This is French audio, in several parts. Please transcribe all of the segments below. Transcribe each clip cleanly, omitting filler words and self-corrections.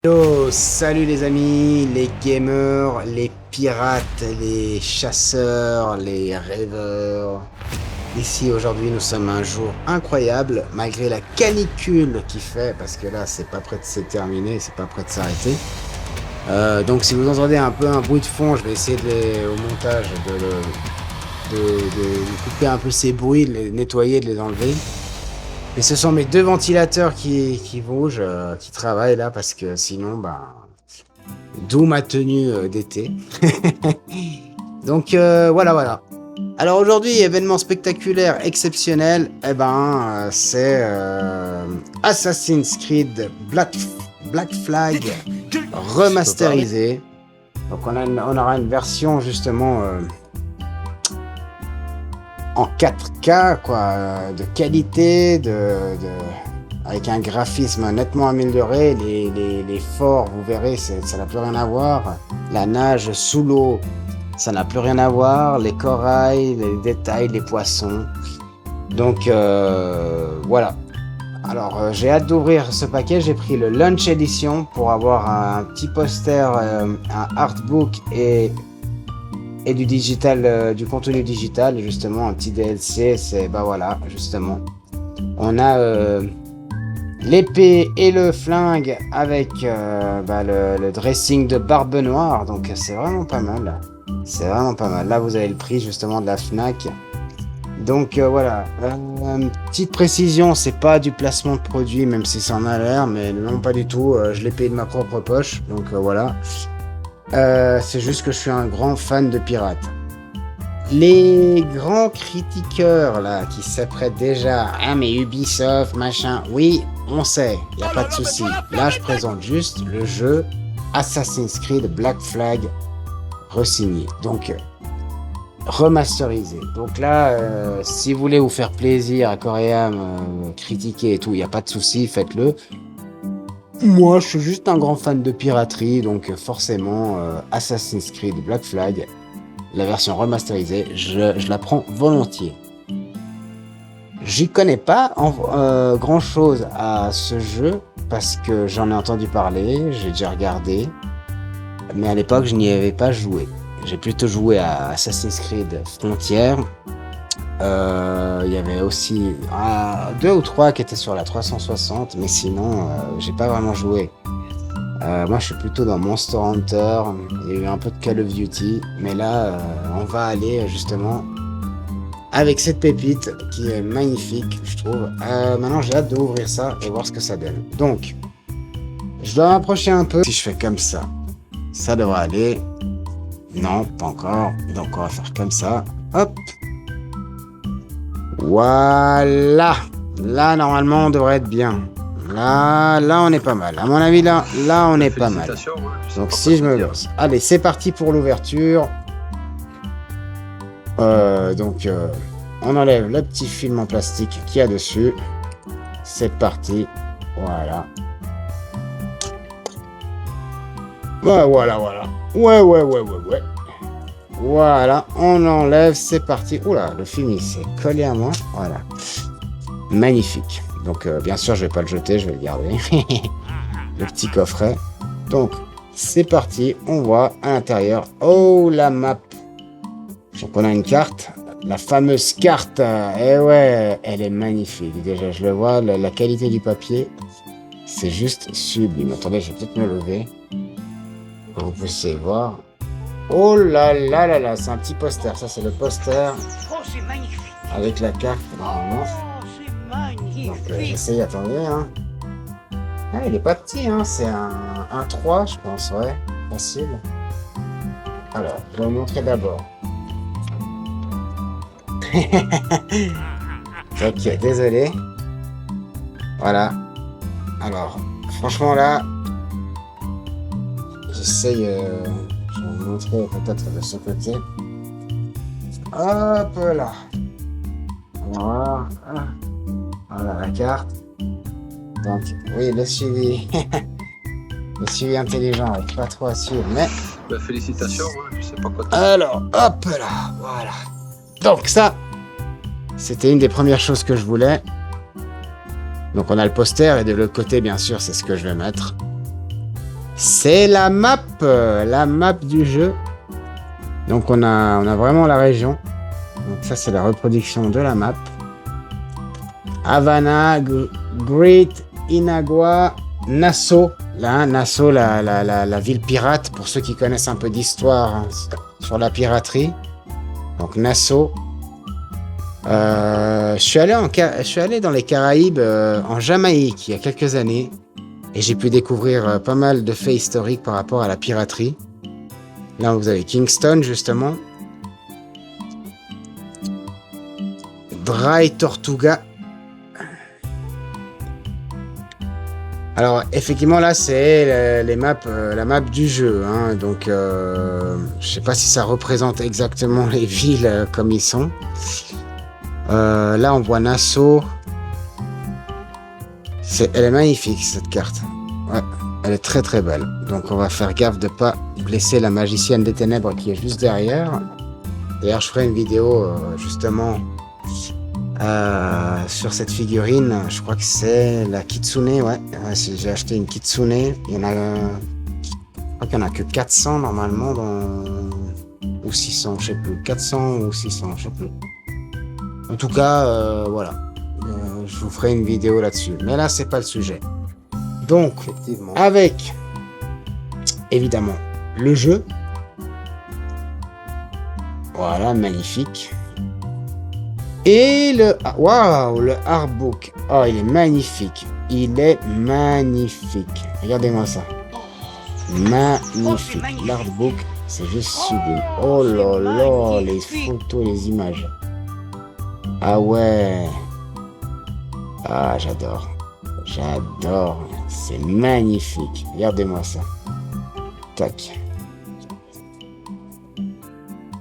Yo, salut les amis, les gamers, les pirates, les chasseurs, les rêveurs. Ici aujourd'hui nous sommes un jour incroyable malgré la canicule qui fait parce que là c'est pas prêt de se terminer, c'est pas prêt de s'arrêter. Donc si vous entendez un peu un bruit de fond, je vais essayer au montage de couper un peu ces bruits, de les nettoyer, de les enlever. Et ce sont mes deux ventilateurs qui bougent, qui travaillent là, parce que sinon, d'où ma tenue d'été. Donc voilà. Alors aujourd'hui, événement spectaculaire, exceptionnel, c'est Assassin's Creed Black Flag remasterisé. Donc on aura une version justement en 4K, quoi, de qualité, avec un graphisme nettement amélioré. Les forts, vous verrez, ça n'a plus rien à voir. La nage sous l'eau, ça n'a plus rien à voir. Les corails, les détails, les poissons. Donc voilà. Alors j'ai hâte d'ouvrir ce paquet. J'ai pris le Launch Edition pour avoir un petit poster, un artbook et du digital, du contenu digital, justement un petit DLC. C'est voilà, justement on a l'épée et le flingue avec le dressing de Barbe Noire, donc c'est vraiment pas mal, là vous avez le prix justement de la Fnac. Donc voilà, petite précision, c'est pas du placement de produit, même si ça en a l'air, mais non, pas du tout. Je l'ai payé de ma propre poche, donc voilà. C'est juste que je suis un grand fan de pirates. Les grands critiqueurs là qui s'apprêtent déjà, mais Ubisoft machin, oui, on sait, y a pas de souci. Là je présente juste le jeu Assassin's Creed Black Flag re-signé, donc remasterisé. Donc là, si vous voulez vous faire plaisir à Coréam, critiquer et tout, y a pas de souci, faites-le. Moi, je suis juste un grand fan de piraterie, donc forcément, Assassin's Creed Black Flag, la version remasterisée, je la prends volontiers. J'y connais pas grand chose à ce jeu, parce que j'en ai entendu parler, j'ai déjà regardé, mais à l'époque, je n'y avais pas joué. J'ai plutôt joué à Assassin's Creed Frontier. Il y avait aussi 2 ou 3 qui étaient sur la 360, mais sinon j'ai pas vraiment joué. Moi je suis plutôt dans Monster Hunter, il y a eu un peu de Call of Duty, mais là on va aller justement avec cette pépite qui est magnifique, je trouve. Maintenant j'ai hâte d'ouvrir ça et voir ce que ça donne. Donc je dois m'approcher un peu. Si je fais comme ça devrait aller. Non, pas encore, donc on va faire comme ça, hop. Voilà, là normalement on devrait être bien. Là on est pas mal. À mon avis là on est pas mal. Donc si je me lance, allez c'est parti pour l'ouverture. On enlève le petit film en plastique qu'il y a dessus. C'est parti, voilà. Voilà. Ouais. Voilà, on enlève, c'est parti. Oula, le film il s'est collé à moi. Voilà. Magnifique. Donc bien sûr, je vais pas le jeter, je vais le garder. Le petit coffret. Donc, c'est parti. On voit à l'intérieur. Oh, la map. Donc on a une carte. La fameuse carte. Eh ouais, elle est magnifique. Déjà, je le vois, la qualité du papier. C'est juste sublime. Attendez, je vais peut-être me lever. Vous pouvez voir. Oh là, c'est un petit poster. Ça, c'est le poster. Oh, c'est magnifique. Avec la carte, normalement. Oh, c'est magnifique. Donc, j'essaye, attendez. Hein. Ah, il est pas petit, hein. C'est un 3, je pense, ouais. Facile. Alors, je vais vous montrer d'abord. Ok, désolé. Voilà. Alors, franchement, là, j'essaye. Je vais vous montrer peut-être de ce côté. Hop là. Voilà. Voilà la carte. Donc, oui, le suivi. Le suivi intelligent, avec pas trop à suivre, mais. Félicitations, je sais pas quoi. Alors, hop là, voilà. Donc ça, c'était une des premières choses que je voulais. Donc on a le poster et de l'autre côté, bien sûr, c'est ce que je vais mettre. C'est la map du jeu. Donc on a vraiment la région. Donc ça c'est la reproduction de la map. Havana, Great, Inagua, Nassau. Là, Nassau, la ville pirate, pour ceux qui connaissent un peu d'histoire hein, sur la piraterie. Donc Nassau. Je suis allé dans les Caraïbes, en Jamaïque, il y a quelques années. Et j'ai pu découvrir pas mal de faits historiques par rapport à la piraterie. Là, vous avez Kingston, justement. Dry Tortuga. Alors, effectivement, là, c'est la map du jeu. Hein, donc, je sais pas si ça représente exactement les villes comme ils sont. Là, on voit Nassau. Elle est magnifique, cette carte. Ouais, elle est très très belle. Donc, on va faire gaffe de ne pas blesser la magicienne des ténèbres qui est juste derrière. D'ailleurs, je ferai une vidéo, justement, sur cette figurine. Je crois que c'est la Kitsune, ouais. J'ai acheté une Kitsune. Je crois qu'il n'y en a que 400 normalement, ou 600, je sais plus. 400 ou 600, je sais plus. En tout cas, voilà. Je vous ferai une vidéo là-dessus. Mais là, c'est pas le sujet. Donc, avec, évidemment, le jeu. Voilà, magnifique. Et waouh, le artbook. Oh, il est magnifique. Il est magnifique. Regardez-moi ça. Magnifique. L'artbook, c'est juste sublime. Oh là là, les photos, les images. Ah ouais. Ah, j'adore. J'adore. C'est magnifique. Regardez-moi ça. Tac.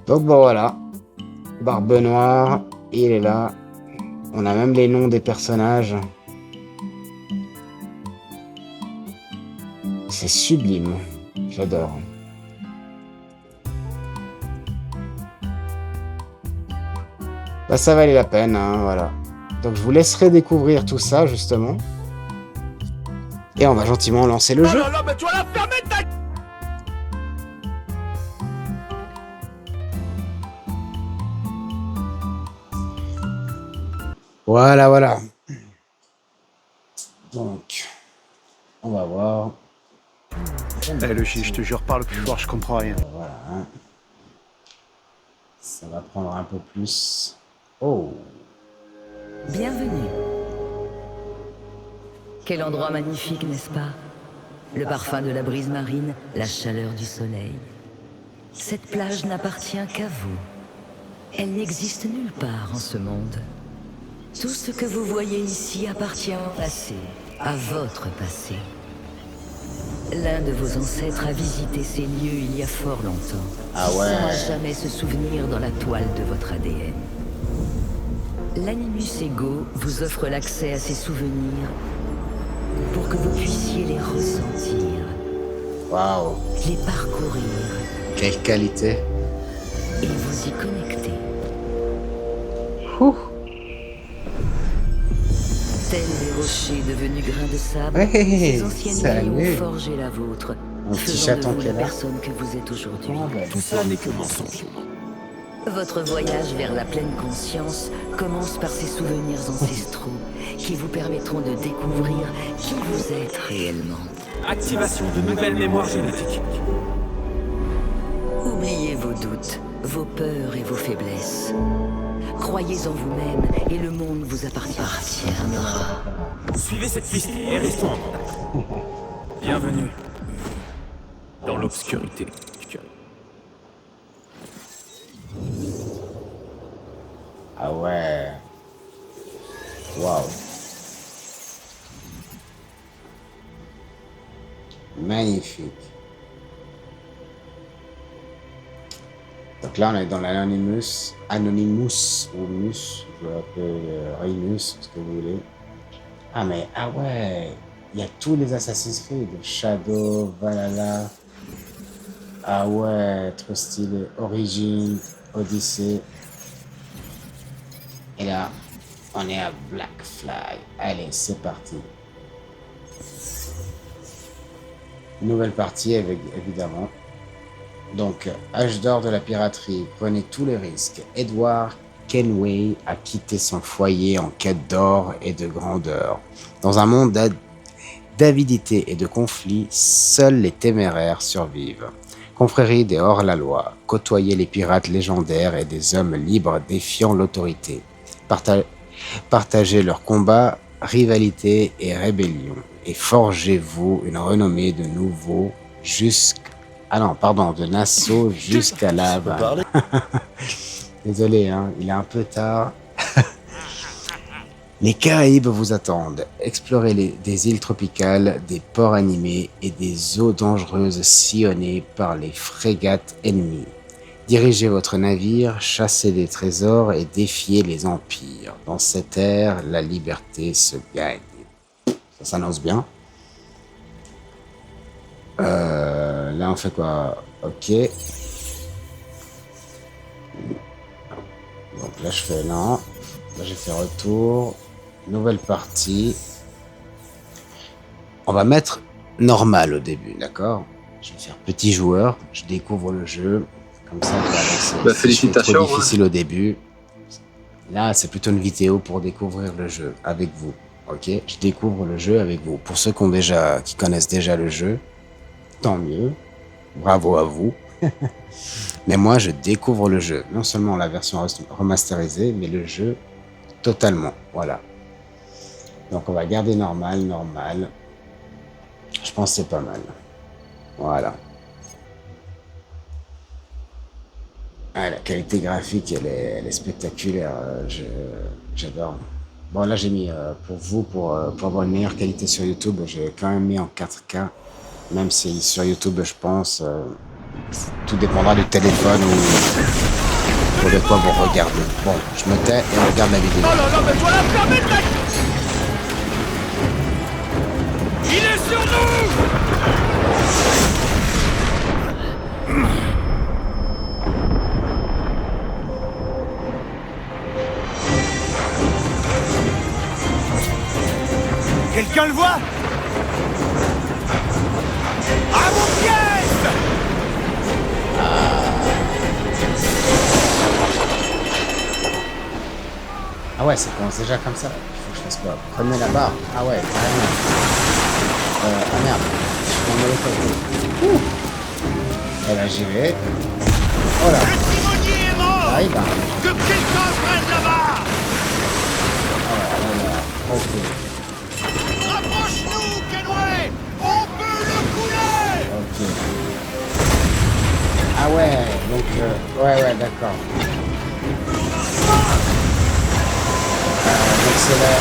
Donc bon voilà. Barbe Noire. Il est là. On a même les noms des personnages. C'est sublime. J'adore. Bah ça valait la peine, hein, voilà. Donc je vous laisserai découvrir tout ça justement. Et on va gentiment lancer le jeu. mais tu vas la fermer ta... Voilà, voilà. Donc, on va voir. Eh le chien, je te jure, parle plus fort, je comprends rien. Voilà. Hein. Ça va prendre un peu plus. Oh. Bienvenue. Quel endroit magnifique, n'est-ce pas? Le parfum de la brise marine, la chaleur du soleil. Cette plage n'appartient qu'à vous. Elle n'existe nulle part en ce monde. Tout ce que vous voyez ici appartient au passé, à votre passé. L'un de vos ancêtres a visité ces lieux il y a fort longtemps. Ah ouais. Sans jamais se souvenir dans la toile de votre ADN. L'Animus Ego vous offre l'accès à ces souvenirs pour que vous puissiez les ressentir, Waouh. les parcourir Quelle qualité. et vous y connecter. Ouh. Tels des rochers devenus grains de sable, Hey, ces anciennes salut. vies ont forgé la vôtre, Un petit faisant chaton de vous qui est la là. personne que vous êtes aujourd'hui. Tout ça n'est que mensonge. Votre voyage vers la pleine conscience commence par ces souvenirs ancestraux qui vous permettront de découvrir qui vous êtes réellement. Activation de nouvelles mémoires génétiques. Oubliez vos doutes, vos peurs et vos faiblesses. Croyez en vous-même et le monde vous appartiendra. Suivez cette piste et restons en contact. Bienvenue dans l'obscurité. Ah ouais. Waouh. Magnifique. Donc là, on est dans l'Anonymous, ou Mus, je vais l'appeler Reymus, ce que vous voulez. Ah mais, ah ouais, il y a tous les Assassin's Creed, Shadow, Valhalla. Ah ouais, trop stylé. Origin, Odyssey. Et là, on est à Black Flag. Allez, c'est parti. Nouvelle partie, évidemment. Donc, âge d'or de la piraterie, prenez tous les risques. Edward Kenway a quitté son foyer en quête d'or et de grandeur. Dans un monde d'avidité et de conflits, seuls les téméraires survivent. Confrérie des hors-la-loi, côtoyez les pirates légendaires et des hommes libres défiant l'autorité. Partagez leurs combats, rivalités et rébellions, et forgez-vous une renommée de nouveau de Nassau jusqu'à La Havane. Désolé, hein, il est un peu tard. Les Caraïbes vous attendent. Explorez des îles tropicales, des ports animés et des eaux dangereuses sillonnées par les frégates ennemies. Dirigez votre navire, chassez des trésors et défiez les empires. Dans cette ère, la liberté se gagne. Ça s'annonce bien. Là, on fait quoi? Ok. Donc là, je fais non. Là, j'ai fait retour. Nouvelle partie. On va mettre normal au début, d'accord? Je vais faire petit joueur. Je découvre le jeu. Comme ça, on va avancer. Bah, félicitations. C'est trop difficile au début. Là, c'est plutôt une vidéo pour découvrir le jeu avec vous. Ok? Je découvre le jeu avec vous. Pour ceux qui connaissent déjà le jeu, tant mieux. Bravo à vous. Mais moi, je découvre le jeu. Non seulement la version remasterisée, mais le jeu totalement. Voilà. Donc, on va garder normal. Je pense que c'est pas mal. Voilà. Ah, la qualité graphique, elle est spectaculaire. J'adore. Bon, là, j'ai mis pour vous, pour avoir une meilleure qualité sur YouTube, j'ai quand même mis en 4K. Même si sur YouTube, je pense, tout dépendra du téléphone ou de quoi vous regardez. Bon, je me tais et on regarde la vidéo. Oh non, mais toi la planète, mec! Il est sur nous! Quelqu'un le voit? À vos pièces! Ah ouais, ça commence déjà comme ça. Il faut que je fasse quoi? Prenez la barre. Ah ouais, carrément. Ah merde. Je suis dans le mauvais côté. Ouh. Et là, j'y vais. Oh là. Le timonier est mort! Là, il va. Que quelqu'un prenne la barre! Ok. Rapproche-nous, Kenway! On peut le couler! Ok. Ah ouais, donc ouais, d'accord. Donc c'est là.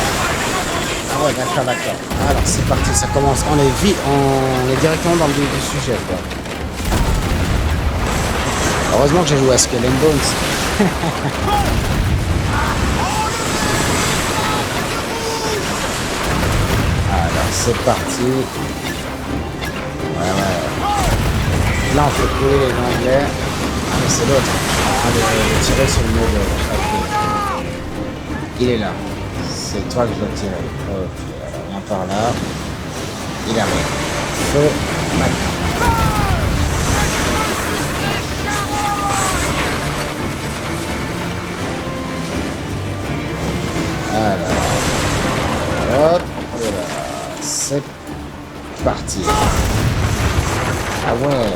Ah ouais, d'accord. Alors c'est parti, ça commence. On est directement dans le vif du sujet, quoi. Heureusement que j'ai joué à Skull and Bones. Alors c'est parti. Ouais. Là on fait couler les Anglais. Ah mais c'est l'autre. Ah, de tirer sur le mauvais. Ok. Il est là. C'est toi que je dois tirer. Ok, alors viens par là. Il arrive. Feu maintenant. Alors. Hop. Voilà. C'est parti. Ah ouais.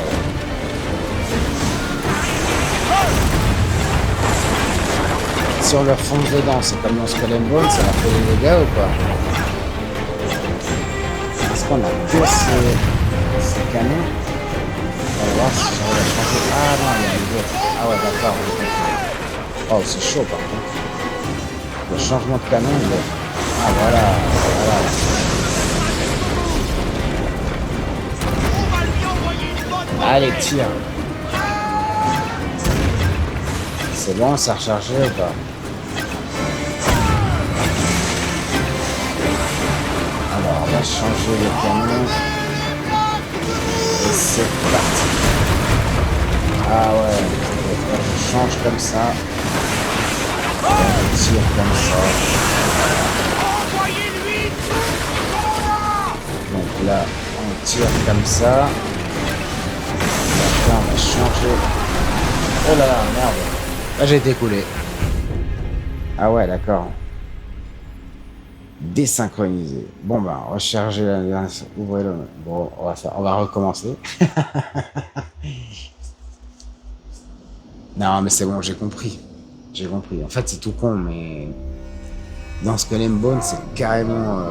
Si on leur fonce dedans, c'est comme dans Skull and Bones, ça leur fait des dégâts ou pas? Est-ce qu'on a que ces canons? On va voir si j'arrive à changer. Ah non, il y a les autres. Ah ouais, d'accord. Oh, c'est chaud par contre. Le changement de canon, il est... Ah voilà. Allez, tire. C'est bon, ça a rechargé ou pas? Alors, on va changer le canon. Et c'est parti. Ah ouais, je change comme ça. On tire comme ça. Donc là, on tire comme ça. Et après, on va changer. Oh là là, merde. Là, j'ai été coulé. Ah ouais, d'accord. Désynchronisé. Bon, bah, recharger la... Ouvrez le... Bon, on va recommencer. Non, mais c'est bon, j'ai compris. J'ai compris. En fait, c'est tout con, mais... Dans Skull and Bones, c'est carrément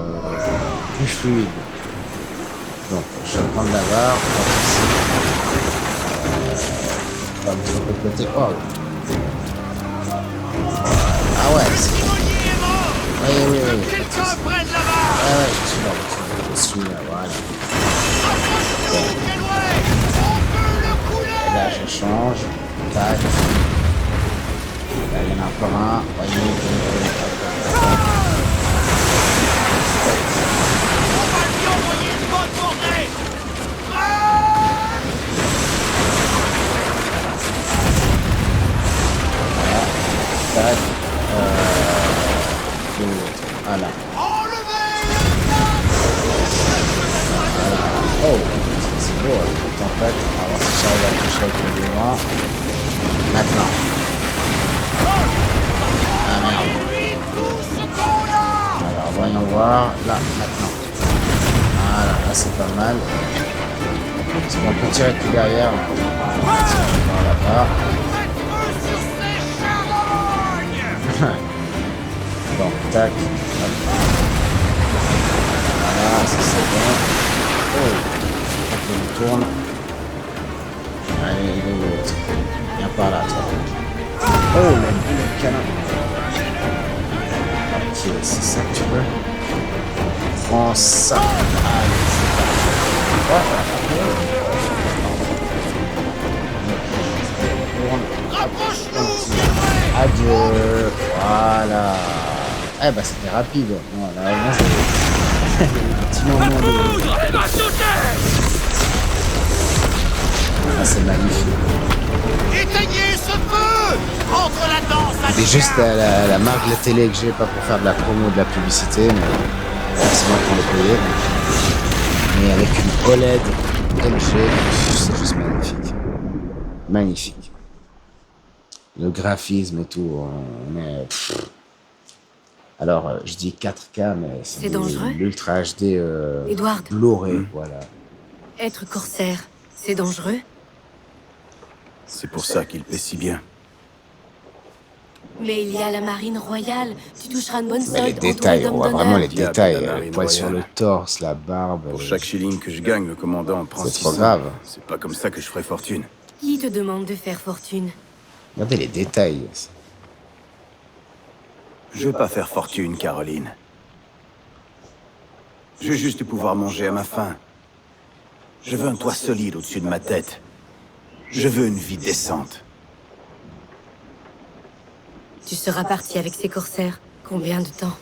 plus fluide. Donc, je vais prendre la barre. On va mettre de côté. Oh. Ah ouais. Oui. Ouais, je suis là, voilà. Et là, je change. Tac. Là, il y en a encore un. Voyez. Tac. Voilà. Oh, c'est beau. En fait, on va voir si j'arrive à toucher avec le devant. Maintenant. Ah merde. Alors, voyons voir. Là, maintenant. Voilà, là c'est pas mal. Parce qu'on peut tirer tout derrière. On va tirer par là-bas. Bon, tac. Voilà, ça c'est bon. Oh, on me tourne. Allez, il est où l'autre? Viens par là, toi. Oh, le canon. Ok, c'est ça que tu veux. Prends ça. Allez, c'est parti. Adieu. Voilà. Eh bah c'était rapide. Voilà, là, c'est un petit moment de... Ah, c'est magnifique. Éteignez ce feu! Entre la danse à C'est juste la marque de la télé que j'ai, pas pour faire de la promo ou de la publicité, mais c'est moi qui l'ai payé. Mais avec une OLED LG, c'est juste magnifique. Magnifique. Le graphisme et tout, on est... Alors, je dis 4K, mais C'est dangereux. l'Ultra HD Edward. Blu-ray, voilà. Être corsaire, c'est dangereux. C'est pour ça qu'il paie si bien. Mais il y a la marine royale. Tu toucheras une bonne solde. Mais les entouré détails, on d'hommes voit d'honneur. vraiment les Diable, détails. la Les marine poils sur le royale. torse, la barbe. Pour chaque shilling que je gagne, le commandant en prend C'est 600. trop grave. C'est pas comme ça que je ferai fortune. Qui te demande de faire fortune? Regardez les détails. Je veux pas faire fortune, Caroline. Je veux juste pouvoir manger à ma faim. Je veux un toit solide au-dessus de ma tête. Je veux une vie décente. Tu seras parti avec ces corsaires. Combien de temps?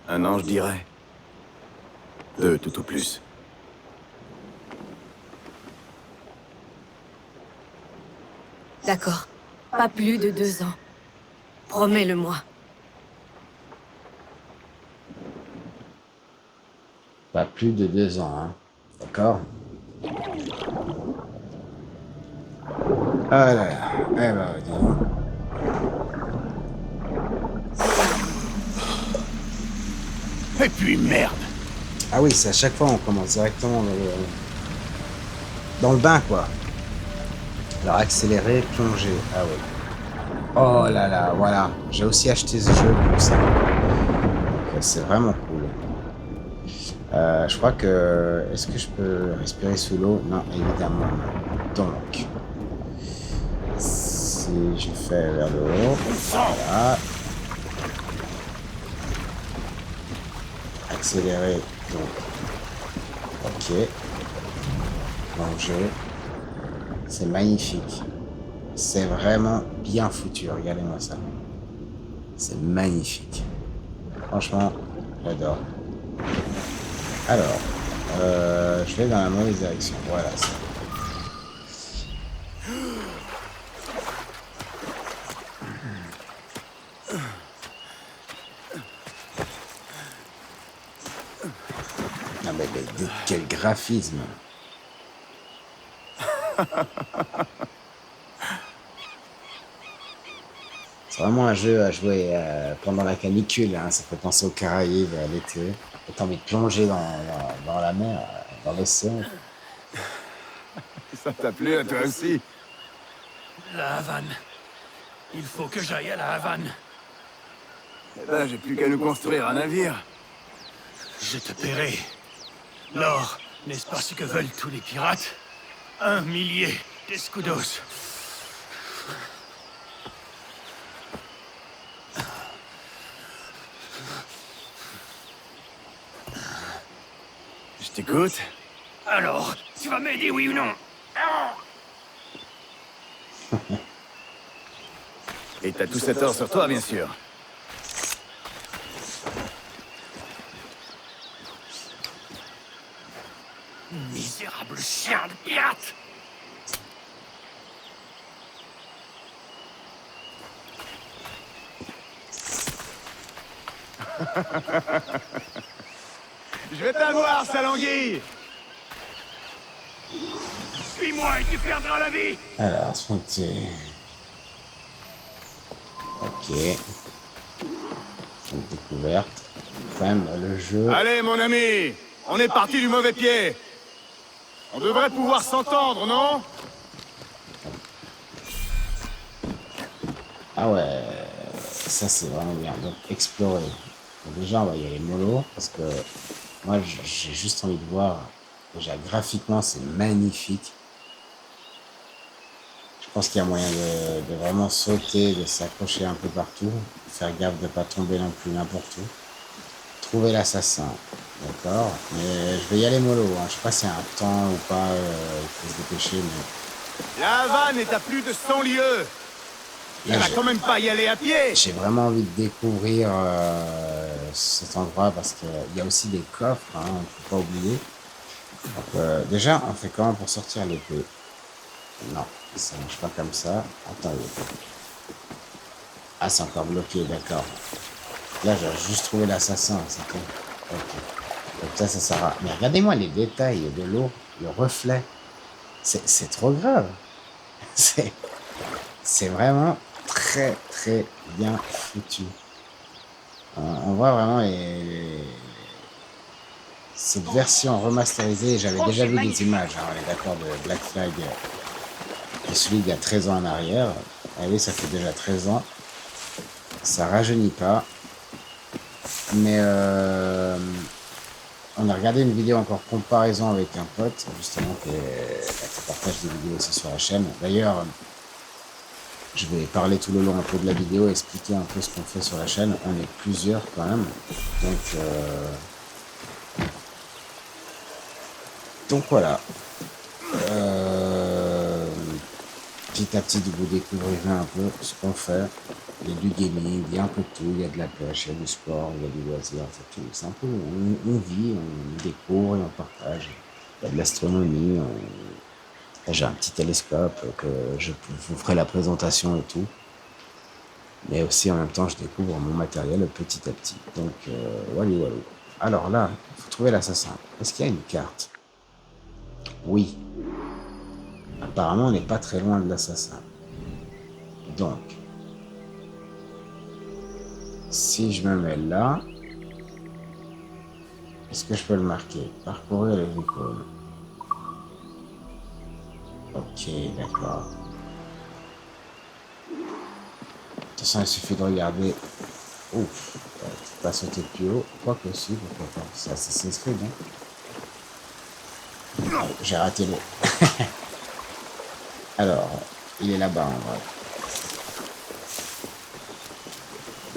Un an, je dirais. 2 tout au plus. D'accord. Pas plus de 2 ans. Promets-le-moi. Pas plus de 2 ans, hein. D'accord? Ah là là. Eh ben, dis donc. Et puis merde! Ah oui, c'est à chaque fois on commence directement dans le bain, quoi. Alors accélérer, plonger. Ah oui. Oh là là, voilà. J'ai aussi acheté ce jeu pour ça. Donc, c'est vraiment cool. Je crois que... Est-ce que je peux respirer sous l'eau? Non, évidemment. Donc... Si je fais vers le haut... Voilà. Accélérer. Donc... Ok. Plonger. C'est magnifique. C'est vraiment bien foutu. Regardez-moi ça. C'est magnifique. Franchement, j'adore. Alors, je vais dans la mauvaise direction. Voilà ça. Quel graphisme. C'est vraiment un jeu à jouer pendant la canicule, hein. Ça fait penser aux Caraïbes, à l'été. Et t'as envie de plonger dans la mer, dans l'océan. Ça t'a plu à toi aussi? La Havane. Il faut que j'aille à la Havane. Eh ben, j'ai plus qu'à nous construire un navire. Je te paierai. L'or, n'est-ce pas ce que veulent tous les pirates? 1 millier d'escudos. Je t'écoute. Alors, tu vas m'aider, oui ou non? Et t'as tout cet or sur toi, bien sûr. Misérable chien de pirate! Je vais t'avoir, Salanguille! Suis-moi et tu perdras la vie! Alors, c'est... Ok. Une découverte. Quand même, le jeu... Allez, mon ami! On est parti du mauvais pied! On devrait pouvoir s'entendre, non? Ah ouais, ça c'est vraiment bien. Donc, explorer. Donc, déjà, on va y aller mollo, parce que moi, j'ai juste envie de voir. Déjà, graphiquement, c'est magnifique. Je pense qu'il y a moyen de vraiment sauter, de s'accrocher un peu partout. Faire gaffe de ne pas tomber non plus n'importe où. Trouver l'assassin. D'accord. Mais je vais y aller mollo. Hein. Je sais pas s'il y a un temps ou pas. Il faut se dépêcher, mais... La Havane est à plus de 100 lieues! Il va quand même pas y aller à pied! J'ai vraiment envie de découvrir cet endroit parce qu'il y a aussi des coffres, hein, on ne peut pas oublier. Donc, déjà, on fait comment pour sortir l'épée? Non, ça ne marche pas comme ça. Attendez. Ah, c'est encore bloqué, d'accord. Là, j'ai juste trouvé l'assassin, c'est tout. Ok. Donc ça sert à... Mais regardez-moi les détails de l'eau, le reflet. C'est trop grave. C'est vraiment très très bien foutu. On voit vraiment cette version remasterisée. J'avais déjà vu des images, hein, on est d'accord, de Black Flag, et celui d'il y a 13 ans en arrière. Ah oui, ça fait déjà 13 ans. Ça rajeunit pas. Mais on a regardé une vidéo encore comparaison avec un pote, justement, qui partage des vidéos aussi sur la chaîne. D'ailleurs, je vais parler tout le long un peu de la vidéo, expliquer un peu ce qu'on fait sur la chaîne. On est plusieurs quand même. Donc voilà. Petit à petit, vous découvrirez un peu ce qu'on fait. Il y a du gaming, il y a un peu de tout. Il y a de la pêche, il y a du sport, il y a du loisir, c'est tout. C'est un peu, on vit, on découvre et on partage. Il y a de l'astronomie. J'ai un petit télescope que je vous ferai la présentation et tout. Mais aussi en même temps, je découvre mon matériel petit à petit. Donc, walou. Alors là, il faut trouver l'assassin. Est-ce qu'il y a une carte? Oui. Apparemment, on n'est pas très loin de l'assassin. Donc, si je me mets là, est-ce que je peux le marquer? Parcourir les icônes. Ok, d'accord. De toute façon, il suffit de regarder. Ouf, pas sauter plus haut. Quoi que si, pourquoi pas. C'est Assassin's Creed, hein. J'ai raté le. Alors, il est là-bas en vrai.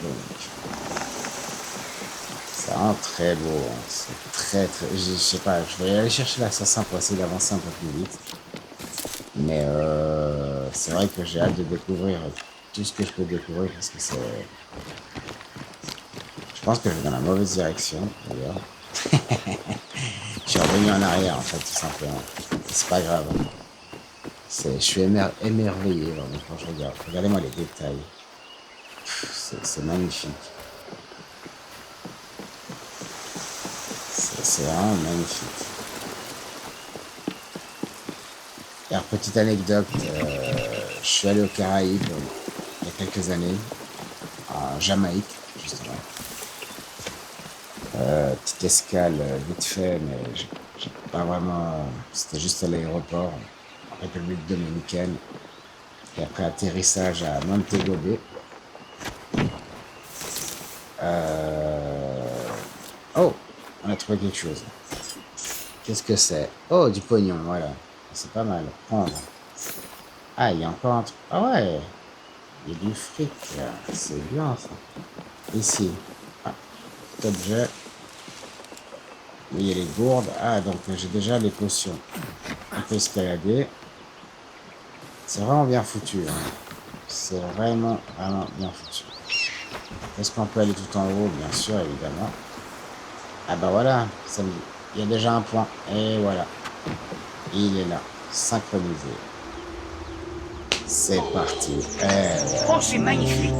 Donc, c'est vraiment très beau. Hein. C'est très. Je sais pas, je vais aller chercher l'assassin pour essayer d'avancer un peu plus vite. Mais c'est vrai que j'ai hâte de découvrir tout ce que je peux découvrir parce que c'est... Je pense que je vais dans la mauvaise direction d'ailleurs. Je suis revenu en arrière en fait tout simplement. C'est pas grave. Je suis émerveillé vraiment quand je regarde. Regardez-moi les détails. C'est magnifique. C'est vraiment magnifique. Alors, petite anecdote, je suis allé aux Caraïbes il y a quelques années, en Jamaïque, justement. Petite escale vite fait, mais j'ai pas vraiment. C'était juste à l'aéroport, en République dominicaine. Et après atterrissage à Montego Bay. Oh, on a trouvé quelque chose. Qu'est-ce que c'est? Oh, du pognon, voilà. C'est pas mal. Prendre. Ah, il y a encore un truc. Ah ouais, il y a du fric. Là. C'est bien ça. Ici. Ah, petit objet. Il y a les gourdes. Ah, donc j'ai déjà les potions. On peut escalader. C'est vraiment bien foutu. Hein. C'est vraiment bien foutu. Est-ce qu'on peut aller tout en haut? Bien sûr, évidemment. Ah bah voilà, ça me dit. Il y a déjà un point. Et voilà. Il est là. Synchronisé. C'est parti. Oh, c'est magnifique.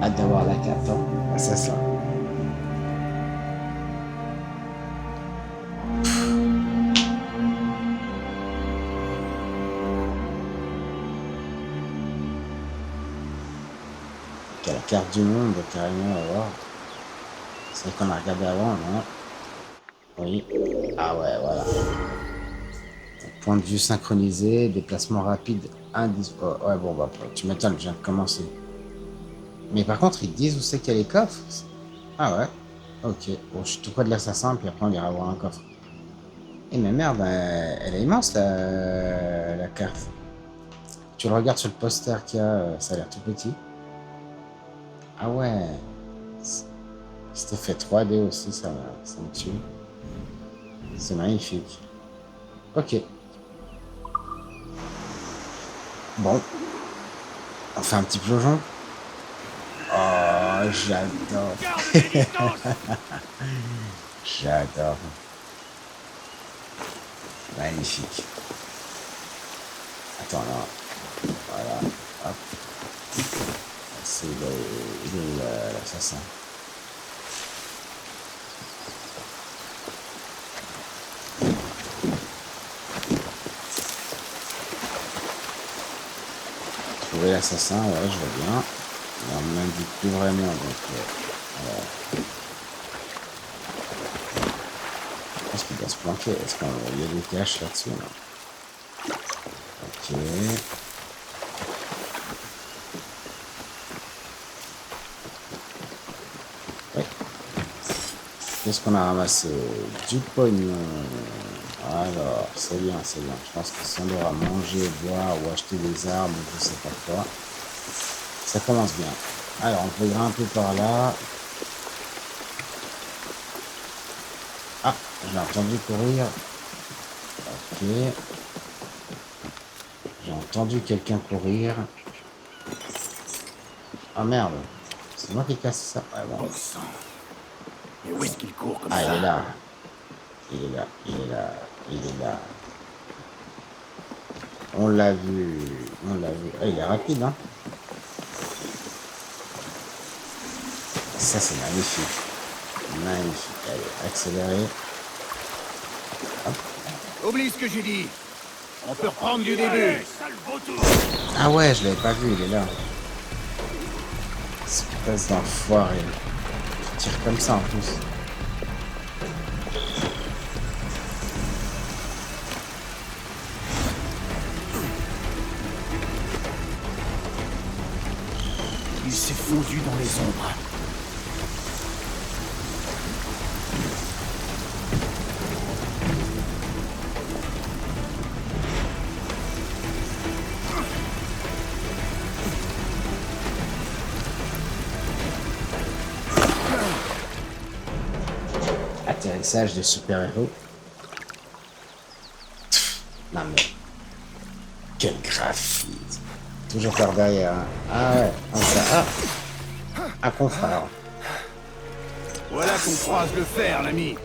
Hâte d'avoir la carte. Hein. Ah, c'est ça. La carte du monde, carrément, on va voir. C'est vrai qu'on a regardé avant, non? Oui. Ah ouais, voilà. Point de vue synchronisé, déplacement rapide, indice. Oh, ouais, bon, bah, tu m'étonnes, je viens de commencer. Mais par contre, ils te disent où c'est qu'il y a les coffres. Ah ouais, ok. Bon, je suis tout près de l'assassin, puis après, on ira voir un coffre. Eh, mais merde, elle est immense, la carte. Tu le regardes sur le poster qu'il y a, ça a l'air tout petit. Ah ouais. C'était fait 3D aussi, ça me tue. C'est magnifique. Ok. Bon. On fait un petit plongeon. Oh, j'adore. J'adore. Magnifique. Attends, là. Voilà. Hop. C'est l'assassin. Trouver l'assassin, ouais, je vois bien. Mais on ne m'indique plus vraiment, donc voilà. Est-ce qu'il doit se planquer? Est-ce qu'il y a des caches là-dessus? Ok. Ouais. Qu'est-ce qu'on a ramassé? Du pognon. Alors, c'est bien, c'est bien. Je pense que si on devra manger, boire ou acheter des armes, je sais pas quoi. Ça commence bien. Alors, on peut grimper par là. Ah, j'ai entendu courir. Ok. J'ai entendu quelqu'un courir. Ah merde. C'est moi qui casse ça. Ouais, bon. Mais où est-ce qu'il court comme Ah, ça? il est là. Il est là, il est là, il est là. On l'a vu, on l'a vu. Ah, il est rapide, hein. Ça, c'est magnifique. Magnifique. Allez, accélérer. Oublie ce que j'ai dit. On peut reprendre du début. Ah ouais, je l'avais pas vu, il est là. Espèce d'enfoiré. Tu tires comme ça en plus. Il s'est fondu dans les ombres. Atterrissage de super-héros. Non mais... Quel graphisme. Toujours par derrière. Hein. Ah ouais, ça. Ah, un confrère. Voilà qu'on croise le fer, l'ami.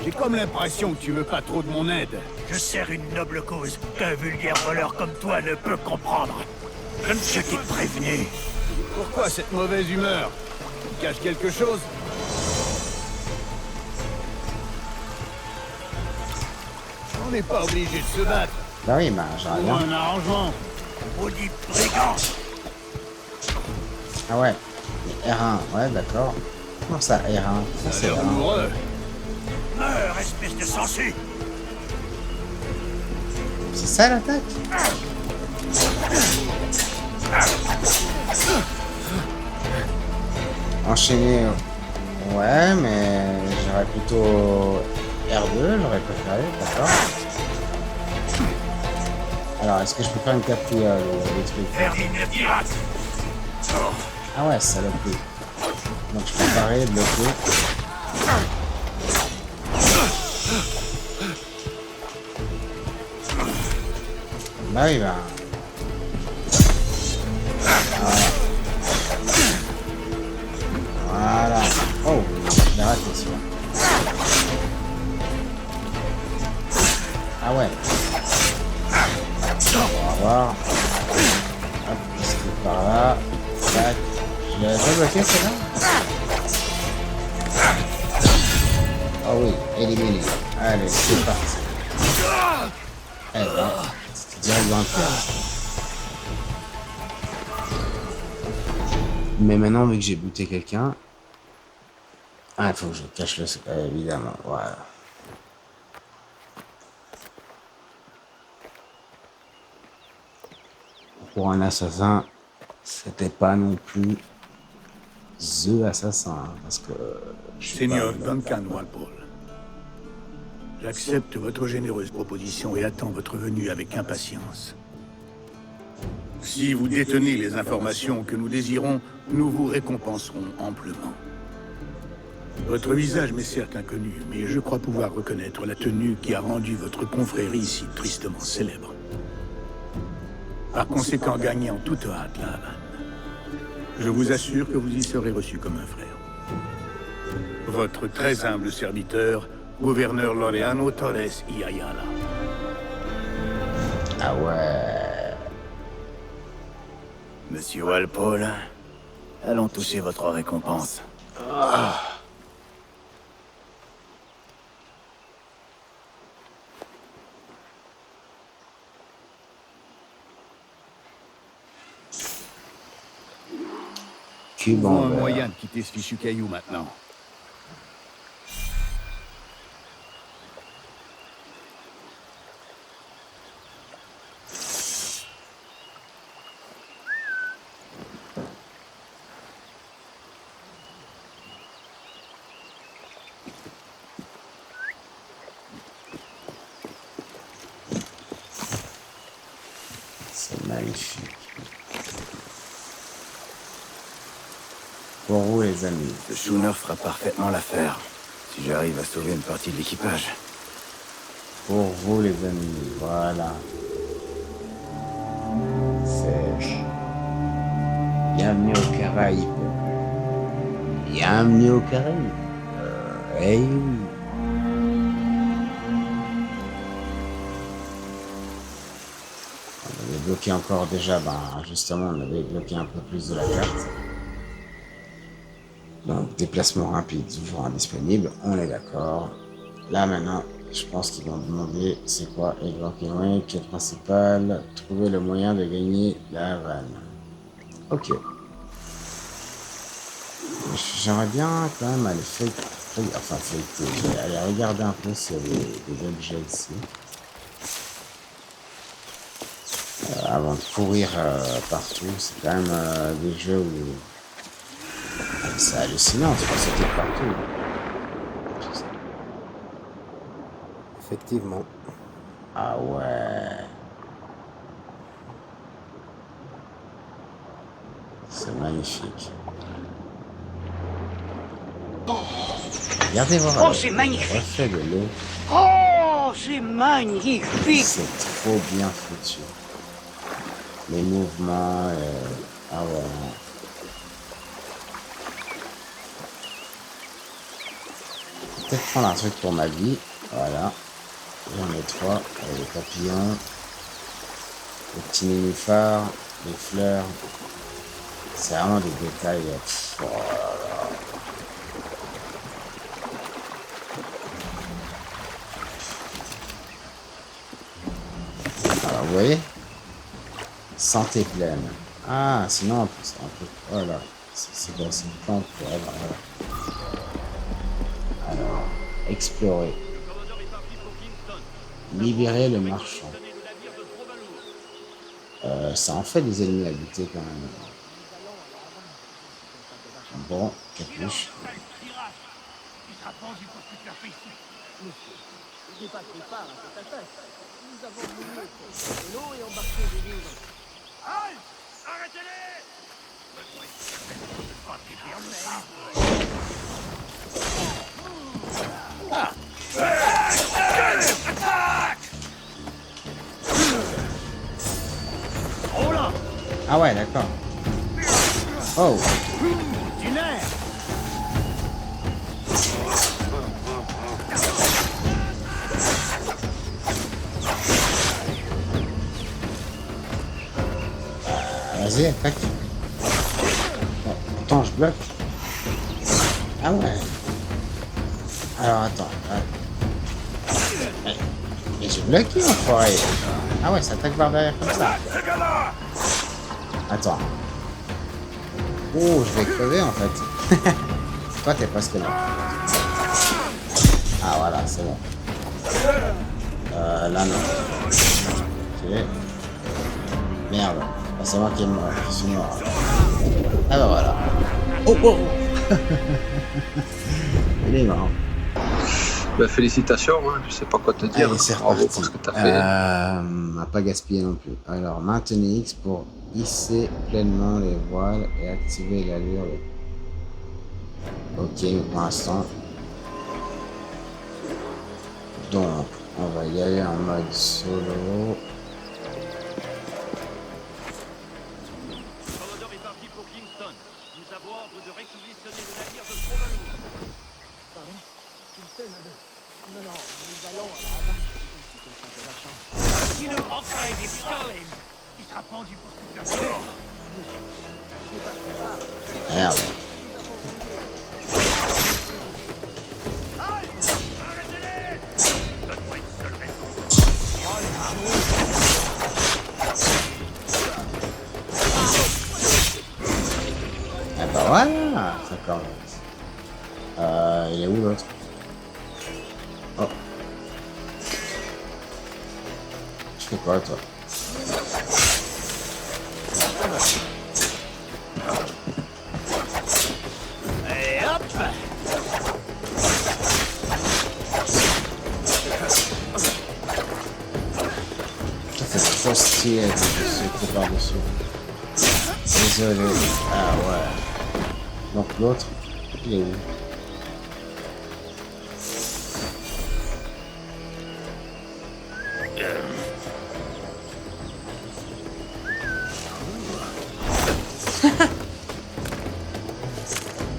J'ai comme l'impression que tu veux pas trop de mon aide. Je sers une noble cause qu'un vulgaire voleur comme toi ne peut comprendre. Je t'ai prévenu. Pourquoi cette mauvaise humeur? Tu caches quelque chose? n'est pas obligé de se battre. Bah oui, bah j'aurais Ou bien. un arrangement. Maudit brigand. Ah ouais. Les R1, ouais, d'accord. Comment ça, R1? Ça, Ça a c'est l'air R1. douloureux. Meurs, espèce de sensu. C'est ça l'attaque? Enchaîner. Ouais, mais j'aurais plutôt R2, j'aurais préféré, d'accord. Alors, est-ce que je peux faire une capilla le truc? Hermine pirate. Ah ouais, saloperie. Donc je peux parer, bloquer. Bah oui, bah. Voilà. Oh, j'ai raté celui-là. Ah ouais. On va voir. Hop, qu'est-ce qu'il y a par là? Tac. Je l'avais pas bloqué celle-là? Oh oui, éliminé. Allez, c'est parti. Eh ben, c'était direct dans le cœur. Mais maintenant, vu que j'ai booté quelqu'un... Ah, il faut que je cache le secret, évidemment. Voilà. Pour un assassin, c'était pas non plus The Assassin, hein, parce que... Seigneur Duncan Walpole, j'accepte votre généreuse proposition et attends votre venue avec impatience. Si vous détenez les informations que nous désirons, nous vous récompenserons amplement. Votre visage m'est certes inconnu, mais je crois pouvoir reconnaître la tenue qui a rendu votre confrérie si tristement célèbre. Par conséquent, gagnez en toute hâte la Havane. Je vous assure que vous y serez reçu comme un frère. Votre très humble serviteur, gouverneur Laureano Torres y Ayala. Ah ouais... Monsieur Walpole, allons toucher votre récompense. Trouvons un moyen de quitter ce fichu caillou maintenant. C'est magnifique. Pour vous, les amis. Le schooner fera parfaitement l'affaire, si j'arrive à sauver une partie de l'équipage. Pour vous, les amis. Voilà. C'est... Bienvenue aux Caraïbes. Bienvenue aux Caraïbes. Hey oui. On avait bloqué encore déjà, justement, on avait bloqué un peu plus de la carte. Donc, déplacement rapide, toujours indisponible, on est d'accord. Là, maintenant, je pense qu'ils vont demander c'est quoi Edward quête principale, trouver le moyen de gagner la Havane. Ok. J'aimerais bien quand même aller aller regarder un peu s'il y a des objets ici. Avant de courir partout, c'est quand même des jeux où... C'est hallucinant, tu peux sauter de partout. Effectivement. Ah ouais. C'est magnifique. Regardez voir. Oh, c'est magnifique. Refait de l'eau. Oh, c'est magnifique. C'est trop bien foutu. Les mouvements, ah ouais. Peut-être prendre un truc pour ma vie. Voilà. J'en ai 3. Les papillons. Les petits nénuphars. Les fleurs. C'est vraiment des détails. Oh là là. vous voyez? Santé pleine. Ah, sinon, voilà. C'est bon, c'est une plante. Voilà. Alors, explorer. Libérer le marchand. Ça en fait des ennemis habités quand même. Bon, capuche. Ah ouais, d'accord. Oh. Vas-y, attaque. Bon, attends, je bloque. Ah ouais. Alors, attends. Mais j'ai bloqué, enfoiré. Ah ouais, ça attaque par derrière comme ça. Attends. Oh, je vais crever en fait. Toi, t'es presque là. Ah voilà, c'est bon. Là, non. Ok. Merde. Ah, c'est moi qui est mort. Je suis mort. Ah bah voilà. Oh, oh. Il est mort. Bah, félicitations, hein. Je sais pas quoi te dire. Allez, c'est Bravo reparti. pour ce que t'as fait. À pas gaspiller non plus. Alors, maintenez X pour hisser pleinement les voiles et activer l'allure. Ok, mais pour l'instant. Donc, on va y aller en mode solo. Commodore est parti pour Kingston. Nous avons ordre de réquisitionner le navire de Provalou. Pardon? Kingston? Non, nous allons à la Havane. Si le Hawkeye est Stalin, il sera pendu pour toute la mort. Merde. Ah bah voilà, ça commence. Il est où l'autre? Oh. Je fais quoi toi? Et hop! C'est trop stylé de sauter par-dessus. Désolé. Ah ouais. Donc l'autre, il est où?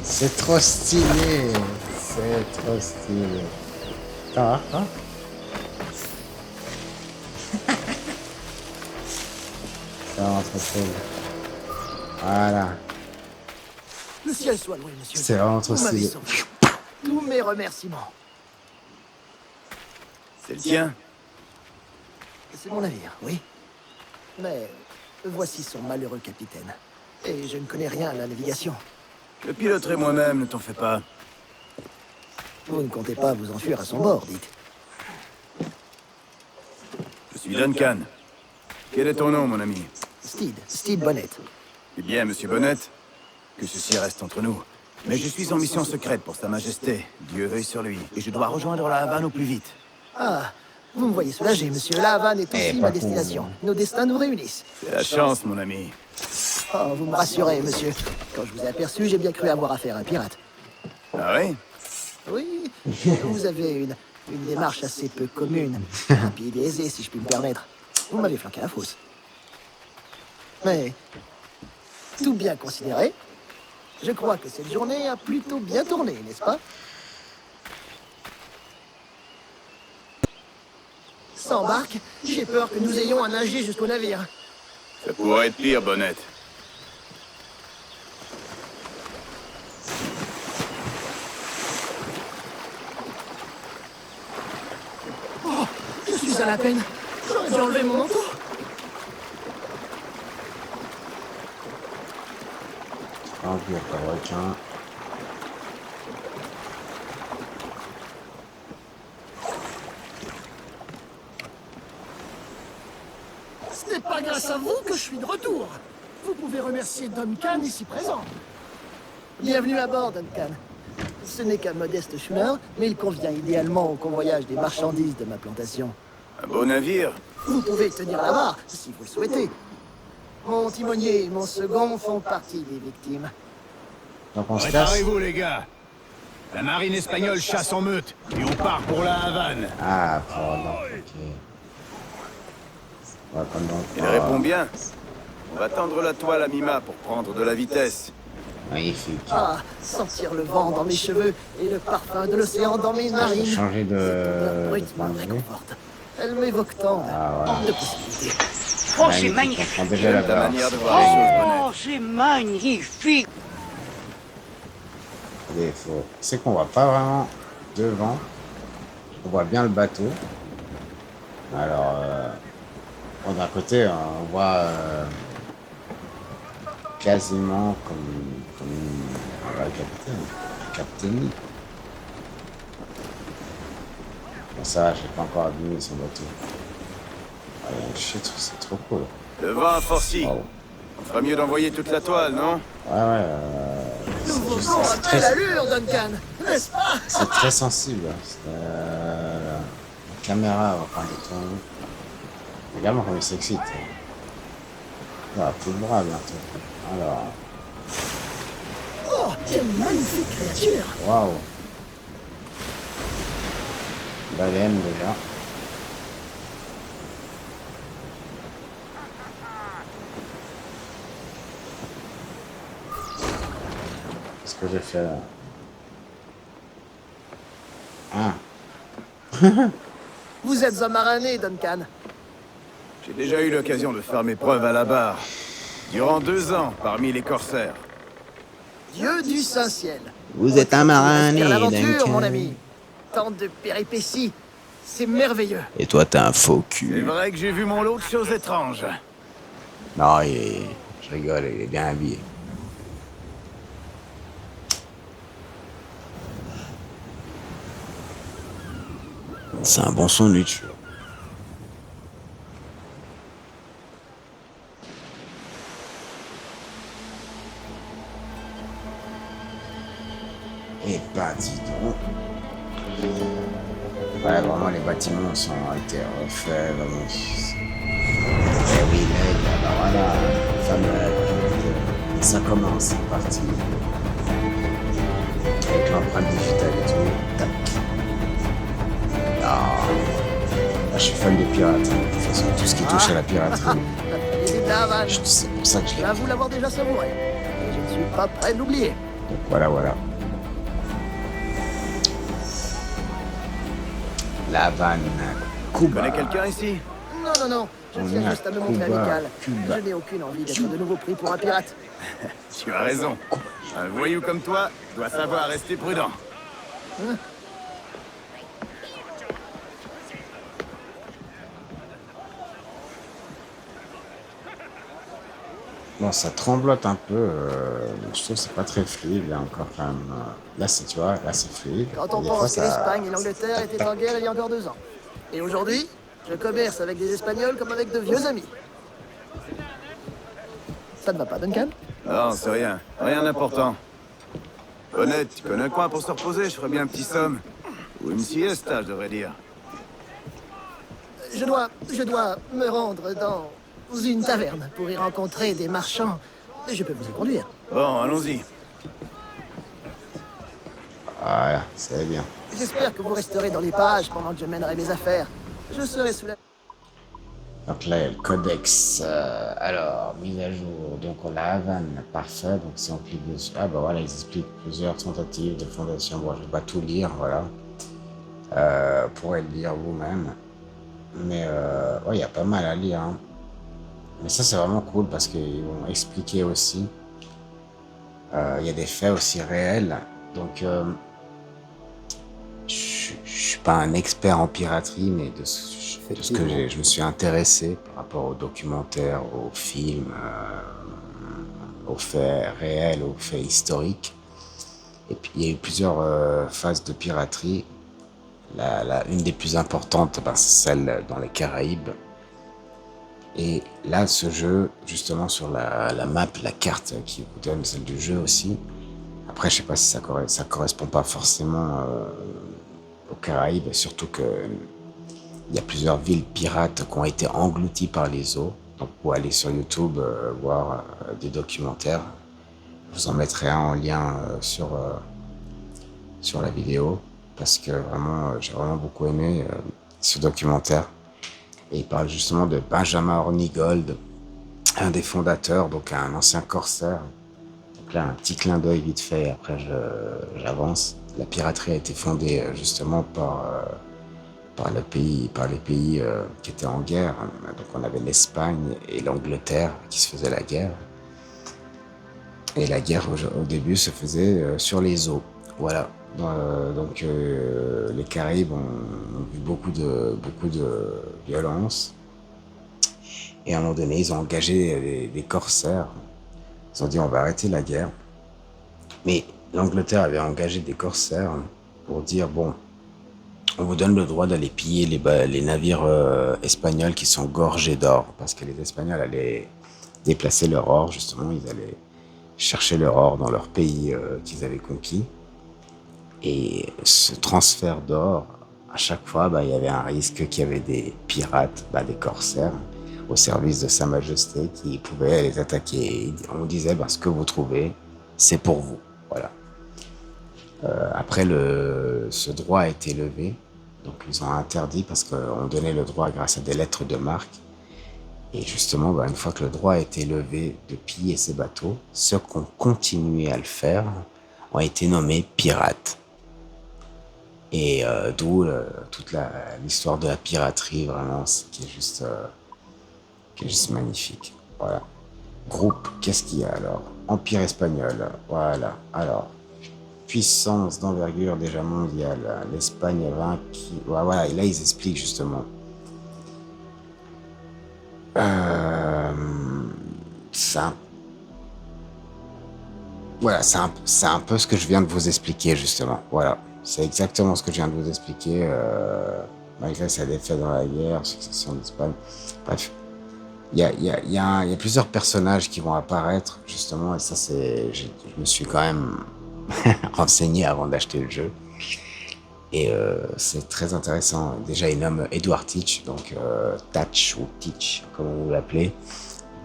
C'est trop stylé. C'est trop stylé. Attends, hein? Ça va trop cool. Voilà. Le ciel soit loué, monsieur. C'est vraiment trop Vous m'avez stylé. sauvé. Tous mes remerciements. C'est le tien? C'est mon navire, oui. Mais voici son malheureux capitaine. Et je ne connais rien à la navigation. Je piloterai moi-même, ne t'en fais pas. Vous ne comptez pas vous enfuir à son bord, dites. Je suis Duncan. Quel est ton nom, mon ami? Steed Bonnet. Eh bien, monsieur Bonnet, que ceci reste entre nous. Mais je suis en mission secrète pour Sa Majesté. Dieu veuille sur lui. Et je dois rejoindre la Havane au plus vite. Ah, vous me voyez soulagé, monsieur. La Havane est aussi ma destination. Nos destins nous réunissent. C'est la chance, mon ami. Oh, vous me rassurez, monsieur. Quand je vous ai aperçu, j'ai bien cru avoir affaire à un pirate. Ah oui? Oui, vous avez une démarche assez peu commune. Rapide et aisée, si je puis me permettre. Vous m'avez flanqué la fosse. Mais, tout bien considéré, je crois que cette journée a plutôt bien tourné, n'est-ce pas? S'embarque, j'ai peur que nous ayons à nager jusqu'au navire. Ça pourrait être pire, Bonnet. Je suis à la peine. J'aurais dû enlever mon manteau. Non, il n'y a pas de requin. Ce n'est pas grâce à vous que je suis de retour. Vous pouvez remercier Duncan ici présent. Bienvenue à bord, Duncan. Ce n'est qu'un modeste schooner, mais il convient idéalement au convoyage des marchandises de ma plantation. Un beau navire. Vous pouvez tenir la barre, si vous le souhaitez. Mon timonier et mon second font partie des victimes. Donc on se casse. Préparez-vous, les gars. La marine espagnole chasse en meute, et on part pour la Havane. Ah, pardon, ok. Ouais, comme donc, Il répond bien. On va tendre la toile à Mima pour prendre de la vitesse. magnifique. Ah, sentir le vent dans mes cheveux et le parfum de l'océan dans mes narines. Changer Cette de odeur brute me réconforte. Elle m'évoque tant Ah, de possibilités. Oh, c'est magnifique. On prend déjà la Ta barre. manière de voir les choses, Bonnet. Oh, c'est magnifique. Défaut. C'est qu'on voit pas vraiment devant. On voit bien le bateau. Alors, bon, d'un côté, on voit quasiment comme le capitaine. Capitaine. Bon, ça va, j'ai pas encore abîmé son bateau. Shit, c'est trop cool. Le vent a forci. Wow. On ferait mieux d'envoyer toute la toile, non? Ouais, Nouveau c'est vent à très- belle allure, Duncan, n'est-ce pas? c'est très sensible. La caméra va prendre du temps. Regarde comment il s'excite. Voilà, plus le bras bientôt. Alors, Oh, quelle magnifique créature! waouh. Baleine déjà. Qu'est-ce que j'ai fait là? Ah, Vous êtes un marin-né, Duncan. J'ai déjà eu l'occasion de faire mes preuves à la barre. Durant 2 ans, parmi les corsaires. Dieu du Saint-Ciel. vous êtes un marin né, Respire l'aventure, Duncan. mon ami. Tant de péripéties. C'est merveilleux. Et toi, t'es un faux C'est cul. vrai que j'ai vu mon lot de choses étranges. Non, je rigole, il est bien habillé. C'est un bon sandwich. Et bah, dis donc. Ouais, vraiment, les bâtiments ont été refaits, vraiment. Eh oui, mec, bah voilà, le fameux. Et ça commence, c'est parti. Avec l'empreinte digitale et tout. Tac. Ah. Là, je suis fan des pirates. De toute façon, tout ce qui touche à la piraterie. Visite la Havane. C'est pour ça que je Je l'ai. vais vous l'avoir déjà savouré. Et je ne suis pas prêt de l'oublier. Donc voilà, voilà. La Havane, Tu Cuba. connais quelqu'un ici? Non, non, non. Je On viens est à juste à me montrer Cuba, amical. Cuba. Je n'ai aucune envie d'être de nouveau pris pour un pirate. Tu as raison. Un voyou comme toi doit savoir rester prudent. Bon, ça tremblote un peu. Je trouve que c'est pas très fluide. Là, encore quand même. Là, c'est, tu vois, là, c'est fluide. Quand on Des fois, pense que ça- l'Espagne et l'Angleterre étaient en guerre il y a encore 2 ans. Et aujourd'hui, je commerce avec des Espagnols comme avec de vieux amis. Ça ne va pas, Duncan? Non, c'est rien. Rien d'important. Honnête, tu connais un coin pour se reposer? Je ferais bien un petit somme. Ou une siesta, je devrais dire. Je dois me rendre dans une taverne pour y rencontrer des marchands. Je peux vous y conduire. Bon, allons-y. Voilà, c'est bien. J'espère que vous resterez dans les parages pendant que je mènerai mes affaires. Je serai sous la... Donc là, il y a le codex. Alors, mise à jour. Donc, on la Havane, parfait. Donc, si on clique dessus. Ah, bah voilà, ils expliquent plusieurs tentatives de fondation. Bon, je vais pas tout lire, voilà. Vous pourrez le lire vous-même. Mais, ouais, il y a pas mal à lire. Hein. Mais ça, c'est vraiment cool parce qu'ils vont expliquer aussi. Il y a des faits aussi réels. Donc, je suis pas un expert en piraterie, mais de ce que je me suis intéressé par rapport aux documentaires, aux films, aux faits réels, aux faits historiques. Et puis il y a eu plusieurs phases de piraterie. Une des plus importantes, c'est celle dans les Caraïbes. Et là, ce jeu, justement sur la map, la carte qui vous donne celle du jeu aussi. Après, je sais pas si ça correspond pas forcément aux Caraïbes, surtout que il y a plusieurs villes pirates qui ont été englouties par les eaux. Donc, vous allez sur YouTube voir des documentaires. Je vous en mettrai un en lien sur la vidéo parce que vraiment, j'ai vraiment beaucoup aimé ce documentaire. Et il parle justement de Benjamin Hornigold, un des fondateurs, donc un ancien corsaire. Donc là, un petit clin d'œil vite fait, après j'avance. La piraterie a été fondée justement par les pays qui étaient en guerre. Donc on avait l'Espagne et l'Angleterre qui se faisaient la guerre. Et la guerre au début se faisait sur les eaux. Voilà. Donc les Caraïbes ont vu beaucoup de violence. Et à un moment donné, ils ont engagé des corsaires. Ils ont dit on va arrêter la guerre. Mais l'Angleterre avait engagé des corsaires pour dire bon, on vous donne le droit d'aller piller les navires espagnols qui sont gorgés d'or. Parce que les Espagnols allaient déplacer leur or, justement. Ils allaient chercher leur or dans leur pays qu'ils avaient conquis. Et ce transfert d'or, à chaque fois, il y avait un risque qu'il y avait des pirates, des corsaires, au service de Sa Majesté qui pouvaient les attaquer. Et on disait, ce que vous trouvez, c'est pour vous. Voilà. Après, ce droit a été levé. Donc, ils ont interdit parce qu'on donnait le droit grâce à des lettres de marque. Et justement, une fois que le droit a été levé de piller ces bateaux, ceux qui ont continué à le faire ont été nommés pirates. Et d'où toute l'histoire de la piraterie, vraiment, qui est juste magnifique. Voilà. Groupe, qu'est-ce qu'il y a alors? Empire espagnol, voilà. Alors, puissance d'envergure déjà mondiale. L'Espagne a vaincu. Voilà, et là, ils expliquent justement. Voilà, c'est un peu ce que je viens de vous expliquer, justement. Voilà. C'est exactement ce que je viens de vous expliquer, malgré sa défaite dans la guerre, succession d'Espagne. Bref, il y a plusieurs personnages qui vont apparaître, justement, et ça, je me suis quand même renseigné avant d'acheter le jeu. Et c'est très intéressant. Déjà, il nomme Edward Teach, donc Tatch ou Teach, comme vous l'appelez,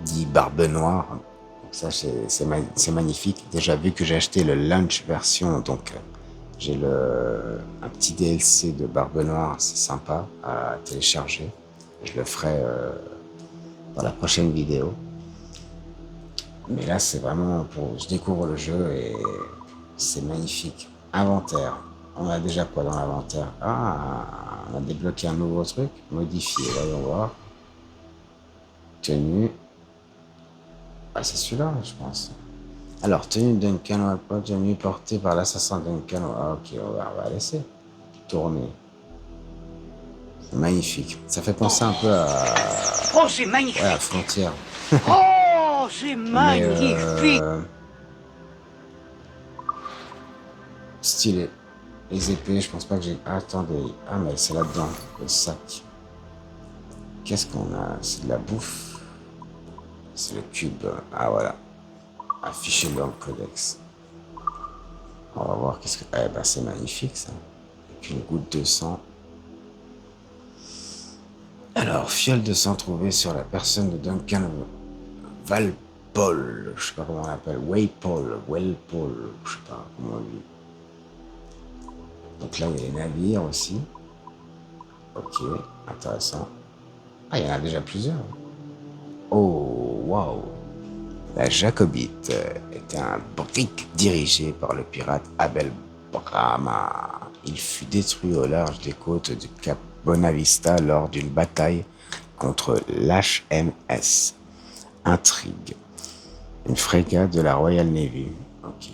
dit Barbe Noire. Donc ça, c'est magnifique. Déjà, vu que j'ai acheté le launch version, donc j'ai un petit DLC de Barbe Noire, c'est sympa à télécharger. Je le ferai dans la prochaine vidéo. Mais là, c'est vraiment je découvre le jeu et c'est magnifique. Inventaire. On a déjà quoi dans l'inventaire? Ah, on a débloqué un nouveau truc. Modifié, voyons voir. Tenue. Ah, c'est celui-là, je pense. Alors, tenue Duncan, tenue portée par l'assassin Duncan. Ah, ok, on va laisser tourner. C'est magnifique. Ça fait penser un peu à... Oh, c'est magnifique! Ouais, à Frontière. Oh, c'est magnifique! Stylé. Les épées, je pense pas que j'ai... Attendez. Ah, mais c'est là-dedans, le sac. Qu'est-ce qu'on a? C'est de la bouffe. C'est le cube. Ah, voilà. Affiché dans le codex. On va voir qu'est-ce que... c'est magnifique, ça. Avec une goutte de sang. Alors, fiole de sang trouvée sur la personne de Duncan Walpole. Je sais pas comment on l'appelle. Walpole, je sais pas comment on dit. Donc là, il y a les navires aussi. Ok, intéressant. Ah, il y en a déjà plusieurs. Oh, waouh. La Jacobite était un brick dirigé par le pirate Abel Brahma. Il fut détruit au large des côtes du Cap Bonavista lors d'une bataille contre l'HMS Intrigue, une frégate de la Royal Navy. Ok.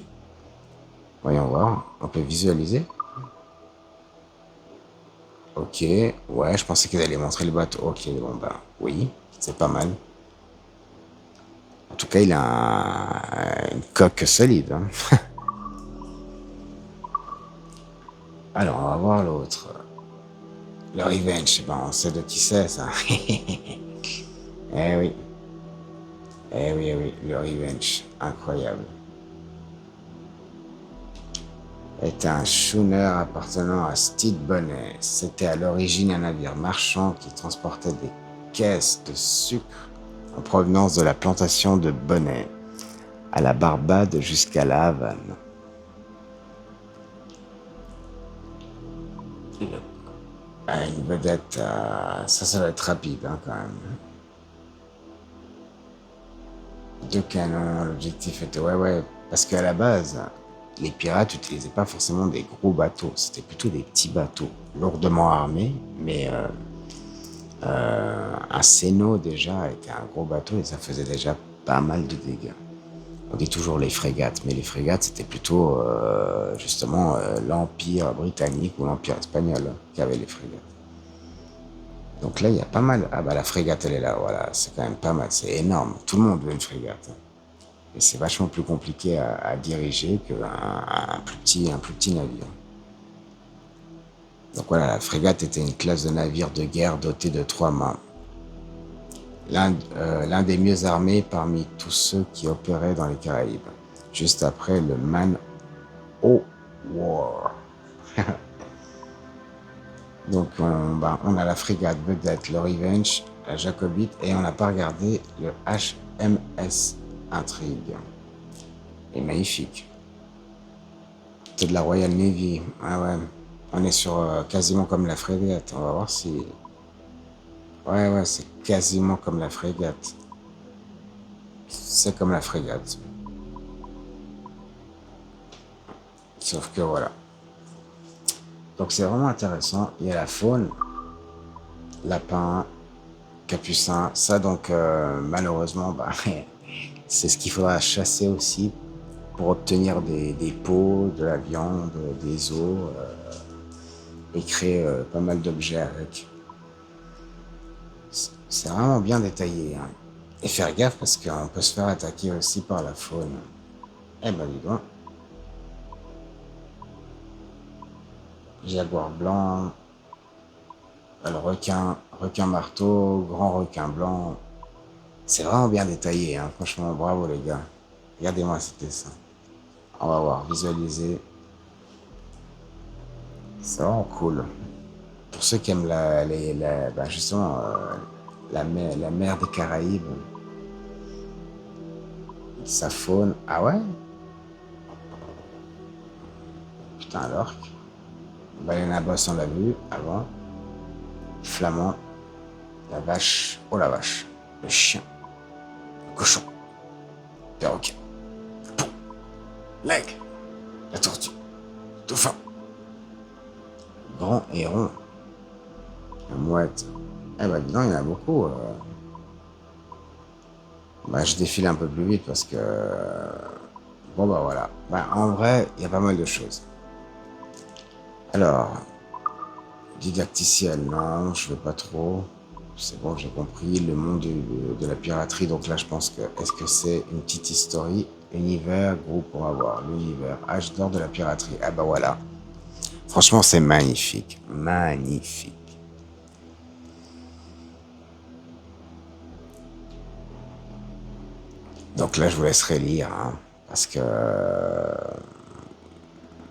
Voyons voir. On peut visualiser. Ok, ouais, je pensais qu'ils allaient montrer le bateau. Ok, bon oui, c'est pas mal. En tout cas, il a une coque solide. Hein. Alors, on va voir l'autre. Le Revenge, bon, on sait de qui c'est, ça. Eh oui. Eh oui, eh oui, le Revenge. Incroyable. Était un schooner appartenant à Stede Bonnet. C'était à l'origine un navire marchand qui transportait des caisses de sucre en provenance de la plantation de Bonnet à la Barbade jusqu'à la Havane. Une vedette, ça va être rapide hein, quand même. 2 canons, l'objectif était... Ouais, parce qu'à la base, les pirates n'utilisaient pas forcément des gros bateaux, c'était plutôt des petits bateaux, lourdement armés, mais un Céno déjà était un gros bateau et ça faisait déjà pas mal de dégâts. On dit toujours les frégates, mais les frégates c'était plutôt justement l'Empire britannique ou l'Empire espagnol qui avait les frégates. Donc là il y a pas mal, ah bah la frégate elle est là, voilà, c'est quand même pas mal, c'est énorme, tout le monde veut une frégate. Et c'est vachement plus compliqué à diriger qu'un plus petit navire. Donc voilà, la frégate était une classe de navire de guerre dotée de 3 mâts. L'un des mieux armés parmi tous ceux qui opéraient dans les Caraïbes, juste après le Man O' War. Donc on a la frégate vedette, le Revenge, la Jacobite, et on n'a pas regardé le HMS Intrigue. Il est magnifique. C'est de la Royal Navy. Ah ouais. On est sur quasiment comme la frégate. On va voir si... Ouais, c'est quasiment comme la frégate. C'est comme la frégate. Sauf que voilà. Donc c'est vraiment intéressant. Il y a la faune, lapin, capucin. Ça donc malheureusement, c'est ce qu'il faudra chasser aussi pour obtenir des peaux, de la viande, des os et créer pas mal d'objets avec. C'est vraiment bien détaillé. Hein. Et faire gaffe parce qu'on peut se faire attaquer aussi par la faune. Eh ben dis donc. Jaguar blanc, le requin marteau, grand requin blanc. C'est vraiment bien détaillé, hein. Franchement, bravo les gars. Regardez-moi ce dessin. On va voir, visualiser. C'est vraiment cool. Pour ceux qui aiment justement la mer des Caraïbes, sa faune. Ah ouais? Putain, l'orque. Baleine à bosse, on l'a vu avant. Flamand. La vache. Oh la vache. Le chien. Le cochon. Le perroquet. Le pou. L'aigle. La tortue. Le dauphin. Le grand héron. La mouette. Eh ben dis donc, il y en a beaucoup. Je défile un peu plus vite parce que... Bon voilà. En vrai, il y a pas mal de choses. Alors, didacticiel, non, je veux pas trop. C'est bon, j'ai compris. Le monde de la piraterie, donc là, je pense que... Est-ce que c'est une petite histoire? Univers, groupe, on va voir. L'univers, âge d'or de la piraterie. Ah bah voilà. Franchement, c'est magnifique. Magnifique. Donc là, je vous laisserai lire, hein, parce que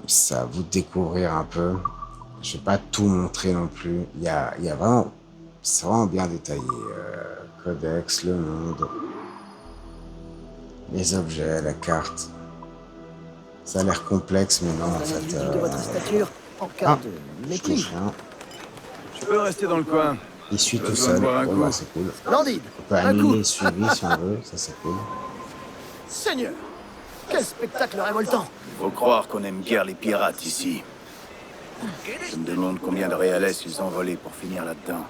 ça va vous découvrir un peu. Je vais pas tout montrer non plus. Il y a vraiment... C'est vraiment bien détaillé. Codex, le monde, les objets, la carte. Ça a l'air complexe, mais non, en fait... de votre stature en cas de mépris. Je peux rester dans le coin. Il suit tout seul. Bon, c'est cool. Landine, On peut annuler le suivi si on veut. Ça, c'est cool. Seigneur, quel spectacle révoltant. Faut croire qu'on aime guère les pirates ici. Je me demande combien de réalais ils ont volé pour finir là-dedans.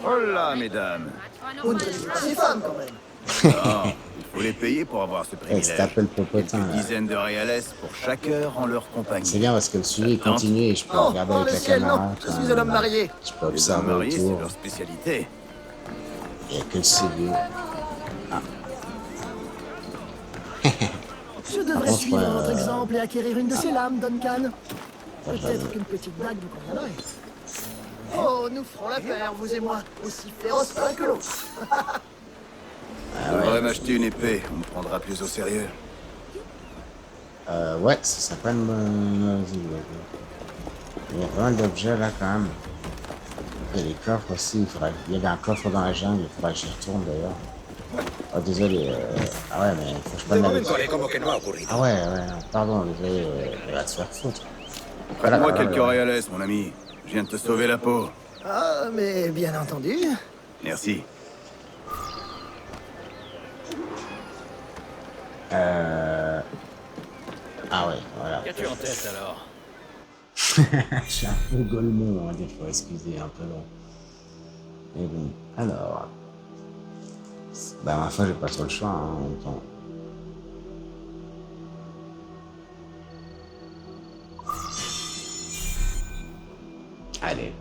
Oh là, mesdames. Vous ne connaissez pas ces femmes, quand même. Non, il faut les payer pour avoir ce Eh, privilège. c'est un peu le popotin, Quelques là. dizaines de réales pour chaque heure en leur compagnie. C'est bien parce que le suivi continue et je peux Oh, regarder oh, avec le la ciel, non, caméra. je suis un homme marié. Je peux Les hommes observer mariés, c'est autour. leur spécialité. Il n'y a que le suivi. Je devrais contre, suivre votre exemple et acquérir une de ces lames, Duncan. Peut-être qu'une petite dague vous conviendrait. Oh, nous ferons la paire, vous et moi, aussi féroces l'un que l'autre. Je devrais m'acheter une épée, on me prendra plus au sérieux. Ouais, ça serait pas une bonne idée. Il y a pas mal d'objets là quand même. Et les coffres aussi, il y avait un coffre dans la jungle, il faudrait que j'y retourne d'ailleurs. Oh désolé, ah ouais mais faut que je prenne la route. Ah ouais, pardon, désolé, elle va te faire foutre. Prête-moi quelques réales, mon ami. Je viens de te sauver la peau. Ah, mais bien entendu. Merci. Ah ouais, voilà. Qu'as-tu en tête alors? Je suis un peu golemon, hein, des fois, excusez, un peu long. Mais bon, alors... Bah ma foi, j'ai pas trop le choix, hein, en même temps. Allez.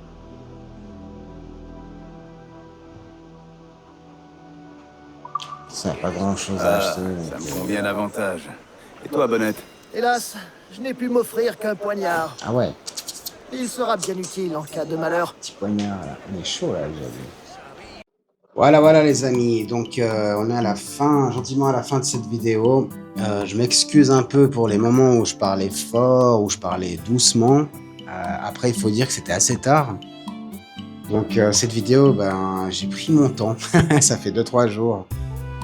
Ça n'a pas grand chose à acheter. Ça donc, me convient davantage. Et toi, Bonnette? Hélas, je n'ai pu m'offrir qu'un poignard. Ah ouais, Il sera bien utile en cas de malheur. petit poignard là. On est chaud là, j'ai vu. Voilà les amis, donc on est à la fin, gentiment à la fin de cette vidéo. Je m'excuse un peu pour les moments où je parlais fort, où je parlais doucement. Après, il faut dire que c'était assez tard. Donc cette vidéo, ben, j'ai pris mon temps, ça fait 2-3 jours.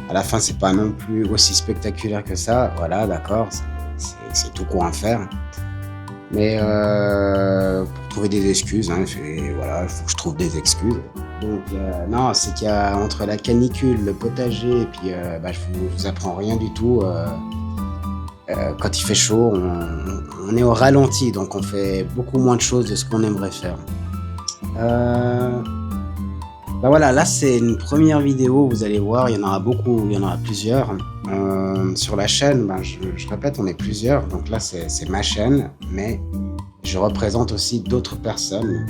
À la fin, c'est pas non plus aussi spectaculaire que ça, voilà, d'accord, c'est tout court à faire. Mais pour trouver des excuses, hein, voilà, il faut que je trouve des excuses. Donc non, c'est qu'il y a entre la canicule, le potager, et puis bah, je vous apprends rien du tout. Quand il fait chaud, on est au ralenti, donc on fait beaucoup moins de choses de ce qu'on aimerait faire. Bah voilà, là c'est une première vidéo, vous allez voir, il y en aura beaucoup, il y en aura plusieurs. Sur la chaîne, ben, je répète, on est plusieurs, donc là c'est ma chaîne, mais je représente aussi d'autres personnes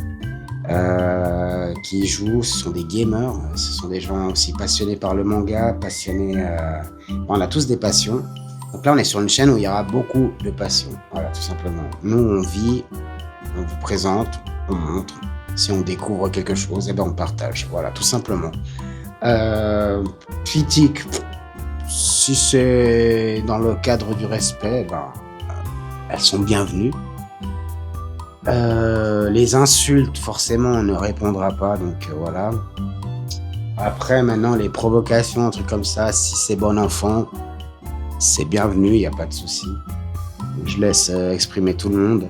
qui y jouent, ce sont des gamers, ce sont des gens aussi passionnés par le manga, passionnés, on a tous des passions. Donc là on est sur une chaîne où il y aura beaucoup de passions, voilà tout simplement. Nous on vit, on vous présente, on montre. Si on découvre quelque chose, eh ben on partage, voilà, tout simplement. Critique, si c'est dans le cadre du respect, ben, elles sont bienvenues. Les insultes, forcément, on ne répondra pas, donc voilà. Après, maintenant, les provocations, un truc comme ça, si c'est bon enfant, c'est bienvenu, il n'y a pas de souci. Je laisse exprimer tout le monde.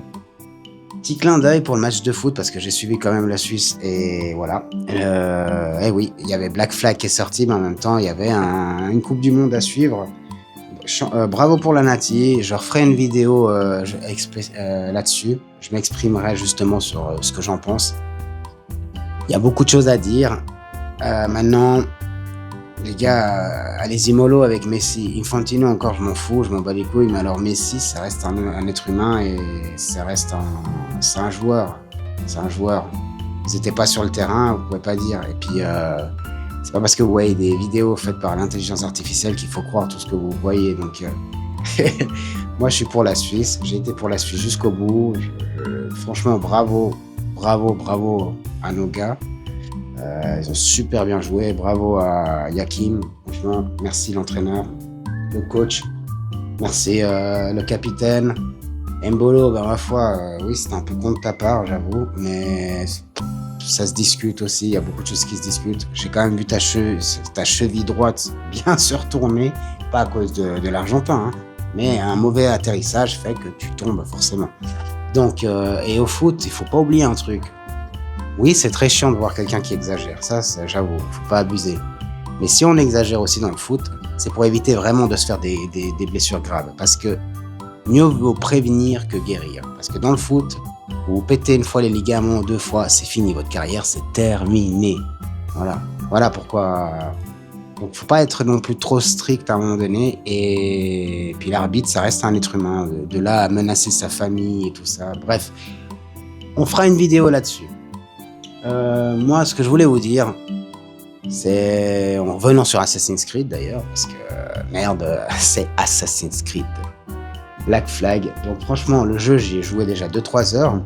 Petit clin d'œil pour le match de foot parce que j'ai suivi quand même la Suisse et voilà. Et oui, il y avait Black Flag qui est sorti, mais en même temps, il y avait une Coupe du Monde à suivre. Bravo pour la Nati. Je referai une vidéo là-dessus. Je m'exprimerai justement sur ce que j'en pense. Il y a beaucoup de choses à dire. Maintenant, les gars, allez-y mollo avec Messi. Infantino, encore, je m'en fous, je m'en bats les couilles. Mais alors Messi, ça reste un être humain et ça reste c'est un joueur. C'est un joueur. Vous n'étiez pas sur le terrain, vous pouvez pas dire. Et puis, c'est pas parce que vous voyez des vidéos faites par l'intelligence artificielle qu'il faut croire tout ce que vous voyez. Donc, moi, je suis pour la Suisse. J'ai été pour la Suisse jusqu'au bout. Franchement, bravo à nos gars. Ils ont super bien joué. Bravo à Yakim. Franchement, merci l'entraîneur, le coach. Merci le capitaine. Mbolo, ben, ma foi, oui, c'était un peu con de ta part, j'avoue. Mais ça se discute aussi. Il y a beaucoup de choses qui se discutent. J'ai quand même vu ta cheville droite bien se retourner. Pas à cause de l'Argentin, hein, mais un mauvais atterrissage fait que tu tombes forcément. Donc, et au foot, il faut pas oublier un truc. Oui, c'est très chiant de voir quelqu'un qui exagère, ça j'avoue, faut pas abuser. Mais si on exagère aussi dans le foot, c'est pour éviter vraiment de se faire des blessures graves. Parce que mieux vaut prévenir que guérir. Parce que dans le foot, vous pétez une fois les ligaments, 2 fois, c'est fini, votre carrière c'est terminé. Voilà pourquoi Donc faut pas être non plus trop strict à un moment donné. Et puis l'arbitre, ça reste un être humain. De là à menacer sa famille et tout ça. Bref, on fera une vidéo là-dessus. Moi, ce que je voulais vous dire, c'est en revenant sur Assassin's Creed d'ailleurs, parce que merde, c'est Assassin's Creed. Black Flag. Donc franchement, le jeu, j'y ai joué déjà 2-3 heures.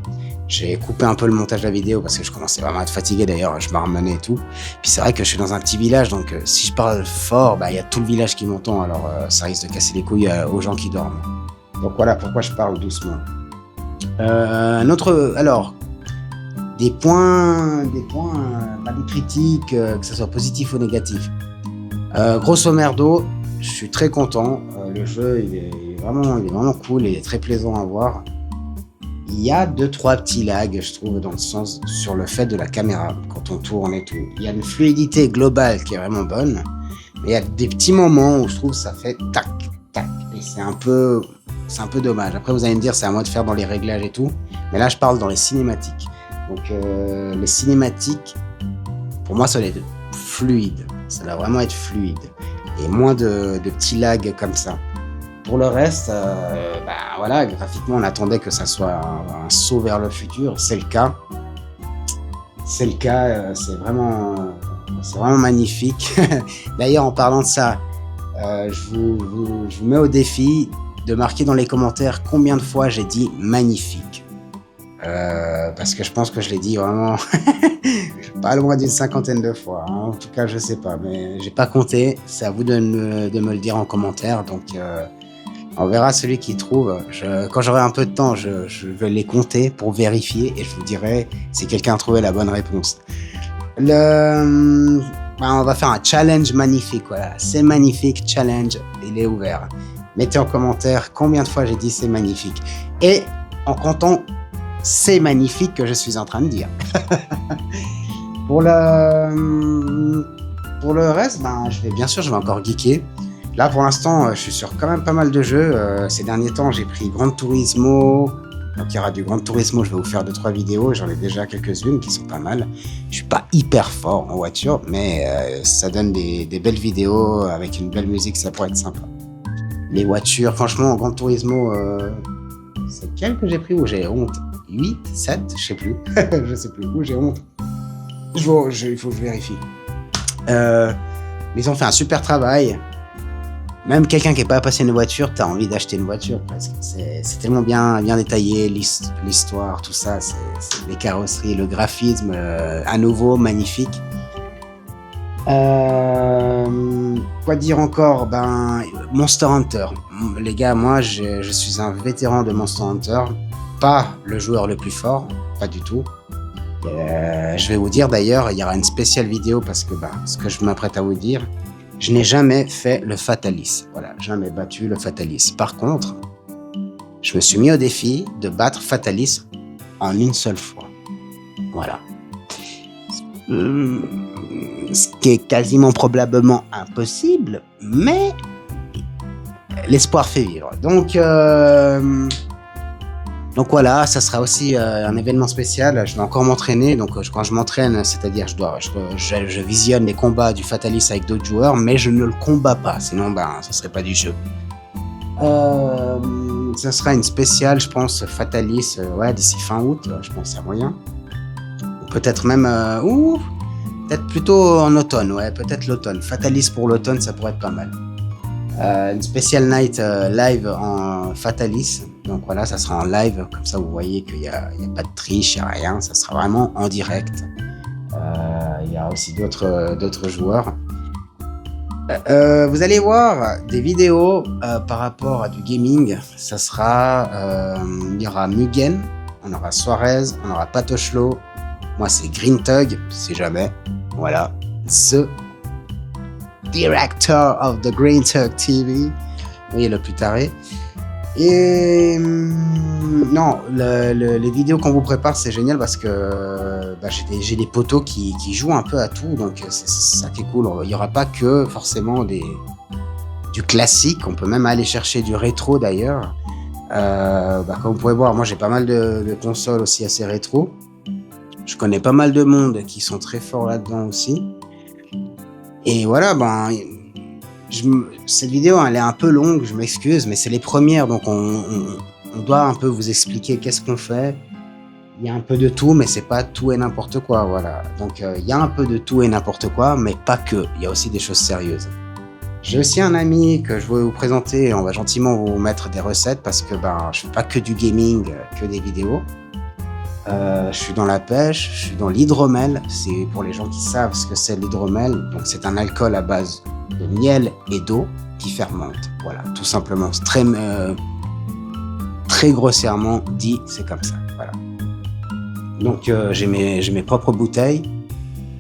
J'ai coupé un peu le montage de la vidéo parce que je commençais vraiment à être fatigué d'ailleurs, je m'armenais et tout. Puis c'est vrai que je suis dans un petit village, donc si je parle fort, bah il y a tout le village qui m'entend, alors ça risque de casser les couilles aux gens qui dorment. Donc voilà pourquoi je parle doucement. Alors, des critiques, que ce soit positif ou négatif. Grosso merdo, je suis très content. Le jeu, il est vraiment cool, il est très plaisant à voir. Il y a 2-3 petits lags, je trouve, dans le sens sur le fait de la caméra, quand on tourne et tout. Il y a une fluidité globale qui est vraiment bonne, mais il y a des petits moments où je trouve que ça fait tac, tac, et c'est un peu dommage. Après, vous allez me dire, c'est à moi de faire dans les réglages et tout, mais là, je parle dans les cinématiques. Donc, les cinématiques, pour moi, ça doit être fluide. Ça doit vraiment être fluide. Et moins de petits lags comme ça. Pour le reste, voilà, graphiquement, on attendait que ça soit un saut vers le futur. C'est le cas. C'est vraiment magnifique. D'ailleurs, en parlant de ça, je vous mets au défi de marquer dans les commentaires combien de fois j'ai dit magnifique. Parce que je pense que je l'ai dit vraiment pas loin d'une 50aine de fois. Hein. En tout cas, je sais pas, mais j'ai pas compté. C'est à vous de me le dire en commentaire. Donc, on verra celui qui trouve. Quand j'aurai un peu de temps, je vais les compter pour vérifier et je vous dirai si quelqu'un a trouvé la bonne réponse. On va faire un challenge magnifique. Voilà, c'est magnifique challenge. Il est ouvert. Mettez en commentaire combien de fois j'ai dit c'est magnifique. Et en comptant c'est magnifique que je suis en train de dire. Pour le reste, je vais encore geeker. Là, pour l'instant, je suis sur quand même pas mal de jeux. Ces derniers temps, j'ai pris Gran Turismo. Donc, il y aura du Gran Turismo. Je vais vous faire 2-3 vidéos. J'en ai déjà quelques-unes qui sont pas mal. Je suis pas hyper fort en voiture, mais ça donne des belles vidéos avec une belle musique. Ça pourrait être sympa. Les voitures, franchement, Gran Turismo, c'est quel que j'ai pris où j'ai honte? 8, 7, je sais plus. Je sais plus où j'ai honte. Il faut que je vérifie. Mais ils ont fait un super travail. Même quelqu'un qui n'est pas passionné de voiture, t'as envie d'acheter une voiture presque. C'est tellement bien détaillé, l'histoire, tout ça, c'est les carrosseries, le graphisme, à nouveau magnifique. Quoi dire encore? Monster Hunter. Les gars, moi, je suis un vétéran de Monster Hunter. Pas le joueur le plus fort, pas du tout. Je vais vous dire d'ailleurs, il y aura une spéciale vidéo parce que ce que je m'apprête à vous dire, je n'ai jamais fait le Fatalis. Voilà, jamais battu le Fatalis. Par contre, je me suis mis au défi de battre Fatalis en une seule fois. Voilà. Ce qui est quasiment probablement impossible, mais l'espoir fait vivre. Donc voilà, ça sera aussi un événement spécial. Je vais encore m'entraîner. Donc quand je m'entraîne, c'est-à-dire je visionne les combats du Fatalis avec d'autres joueurs, mais je ne le combats pas. Sinon, ça serait pas du jeu. Ça sera une spéciale, je pense, Fatalis, d'ici fin août. Je pense à moyen. Peut-être même, peut-être plutôt en automne. Ouais, peut-être l'automne. Fatalis pour l'automne, ça pourrait être pas mal. Une spéciale night live en Fatalis. Donc voilà, ça sera en live, comme ça vous voyez qu'il n'y a pas de triche, il n'y a rien, ça sera vraiment en direct. Il y a aussi d'autres joueurs. Vous allez voir des vidéos par rapport à du gaming. Ça sera, il y aura Mugen, on aura Suarez, on aura Patochlo. Moi c'est Green Tug, si jamais. Voilà, the director of the Green Tug TV. Vous voyez le plus taré. Et non, les vidéos qu'on vous prépare, c'est génial parce que j'ai des potos qui jouent un peu à tout, donc c'est ça qui est cool. Il n'y aura pas que forcément du classique, on peut même aller chercher du rétro d'ailleurs. Comme vous pouvez voir, moi j'ai pas mal de consoles aussi assez rétro. Je connais pas mal de monde qui sont très forts là-dedans aussi. Et voilà, cette vidéo, elle est un peu longue, je m'excuse, mais c'est les premières, donc on doit un peu vous expliquer qu'est-ce qu'on fait. Il y a un peu de tout, mais c'est pas tout et n'importe quoi, voilà. Donc il y a un peu de tout et n'importe quoi, mais pas que. Il y a aussi des choses sérieuses. J'ai aussi un ami que je voulais vous présenter. On va gentiment vous mettre des recettes parce que je fais pas que du gaming, que des vidéos. Je suis dans la pêche, je suis dans l'hydromel. C'est pour les gens qui savent ce que c'est l'hydromel. Donc c'est un alcool à base de miel et d'eau qui fermente. Voilà, tout simplement. Très grossièrement dit, c'est comme ça. Voilà. Donc j'ai mes propres bouteilles.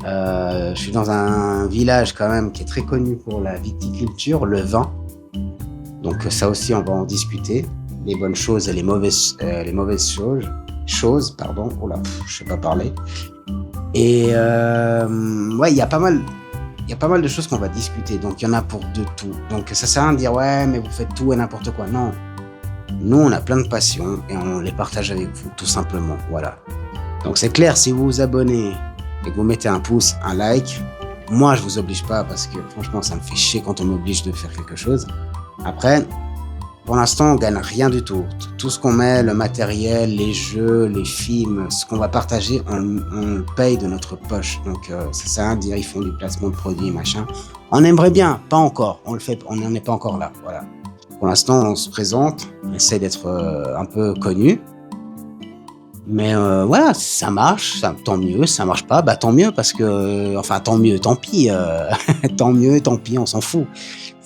Je suis dans un village quand même qui est très connu pour la viticulture, le vin. Donc ça aussi on va en discuter. Les bonnes choses et les mauvaises choses. Oula, je sais pas parler. Et ouais, il y a pas mal de choses qu'on va discuter. Donc il y en a pour de tout. Donc ça sert à rien de dire ouais mais vous faites tout et n'importe quoi. Non. Nous on a plein de passions et on les partage avec vous tout simplement. Voilà. Donc c'est clair, si vous vous abonnez et que vous mettez un pouce, un like, moi je vous oblige pas parce que franchement ça me fait chier quand on m'oblige de faire quelque chose. Après, pour l'instant on gagne rien du tout. Tout ce qu'on met, le matériel, les jeux, les films, ce qu'on va partager, on le paye de notre poche. Donc ça sert à rien de dire ils font du placement de produits, machin. On aimerait bien, pas encore, on n'en est pas encore là, voilà. Pour l'instant on se présente, on essaie d'être un peu connu. Mais voilà, ça marche, tant mieux, ça marche pas, tant mieux parce que, tant mieux, tant pis, tant mieux, tant pis, on s'en fout.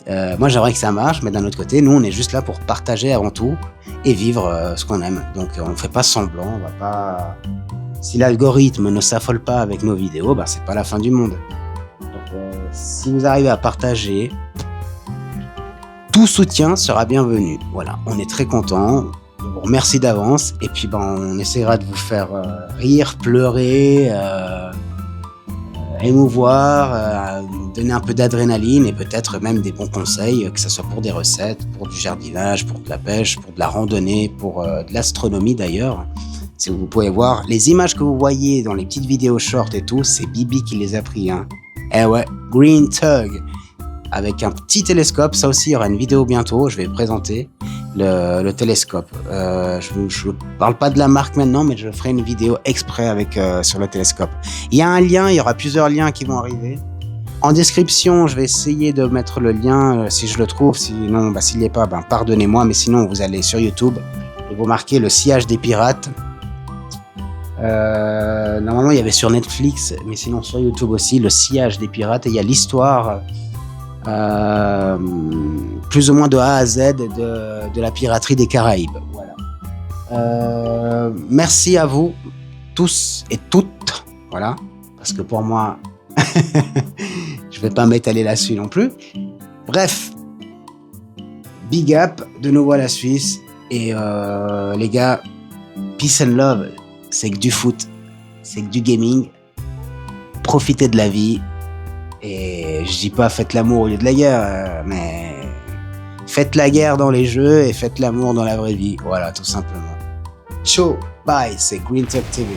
Moi j'aimerais que ça marche, mais d'un autre côté, nous on est juste là pour partager avant tout et vivre ce qu'on aime. Donc on fait pas semblant, on va pas. Si l'algorithme ne s'affole pas avec nos vidéos, c'est pas la fin du monde. Donc si vous arrivez à partager, tout soutien sera bienvenu. Voilà, on est très contents. On vous remercie d'avance et puis on essaiera de vous faire rire, pleurer, émouvoir, donner un peu d'adrénaline et peut-être même des bons conseils, que ce soit pour des recettes, pour du jardinage, pour de la pêche, pour de la randonnée, pour de l'astronomie d'ailleurs. Si vous pouvez voir, les images que vous voyez dans les petites vidéos short et tout, c'est Bibi qui les a pris. Eh ouais, Green Tug, avec un petit télescope. Ça aussi, il y aura une vidéo bientôt, je vais présenter le télescope. Je parle pas de la marque maintenant, mais je ferai une vidéo exprès sur le télescope. Il y a un lien, il y aura plusieurs liens qui vont arriver. En description, je vais essayer de mettre le lien si je le trouve. Sinon, s'il n'y est pas, pardonnez-moi. Mais sinon, vous allez sur YouTube et vous marquez le sillage des pirates. Normalement, il y avait sur Netflix, mais sinon sur YouTube aussi, le sillage des pirates. Et il y a l'histoire plus ou moins de A à Z de la piraterie des Caraïbes. Voilà. Merci à vous tous et toutes. Voilà. Parce que pour moi, je vais pas m'étaler là-dessus non plus. Bref. Big up de nouveau à la Suisse. Et les gars, peace and love. C'est que du foot. C'est que du gaming. Profitez de la vie. Et je dis pas faites l'amour au lieu de la guerre, mais faites la guerre dans les jeux et faites l'amour dans la vraie vie. Voilà, tout simplement. Ciao, bye, c'est Green Tug TV.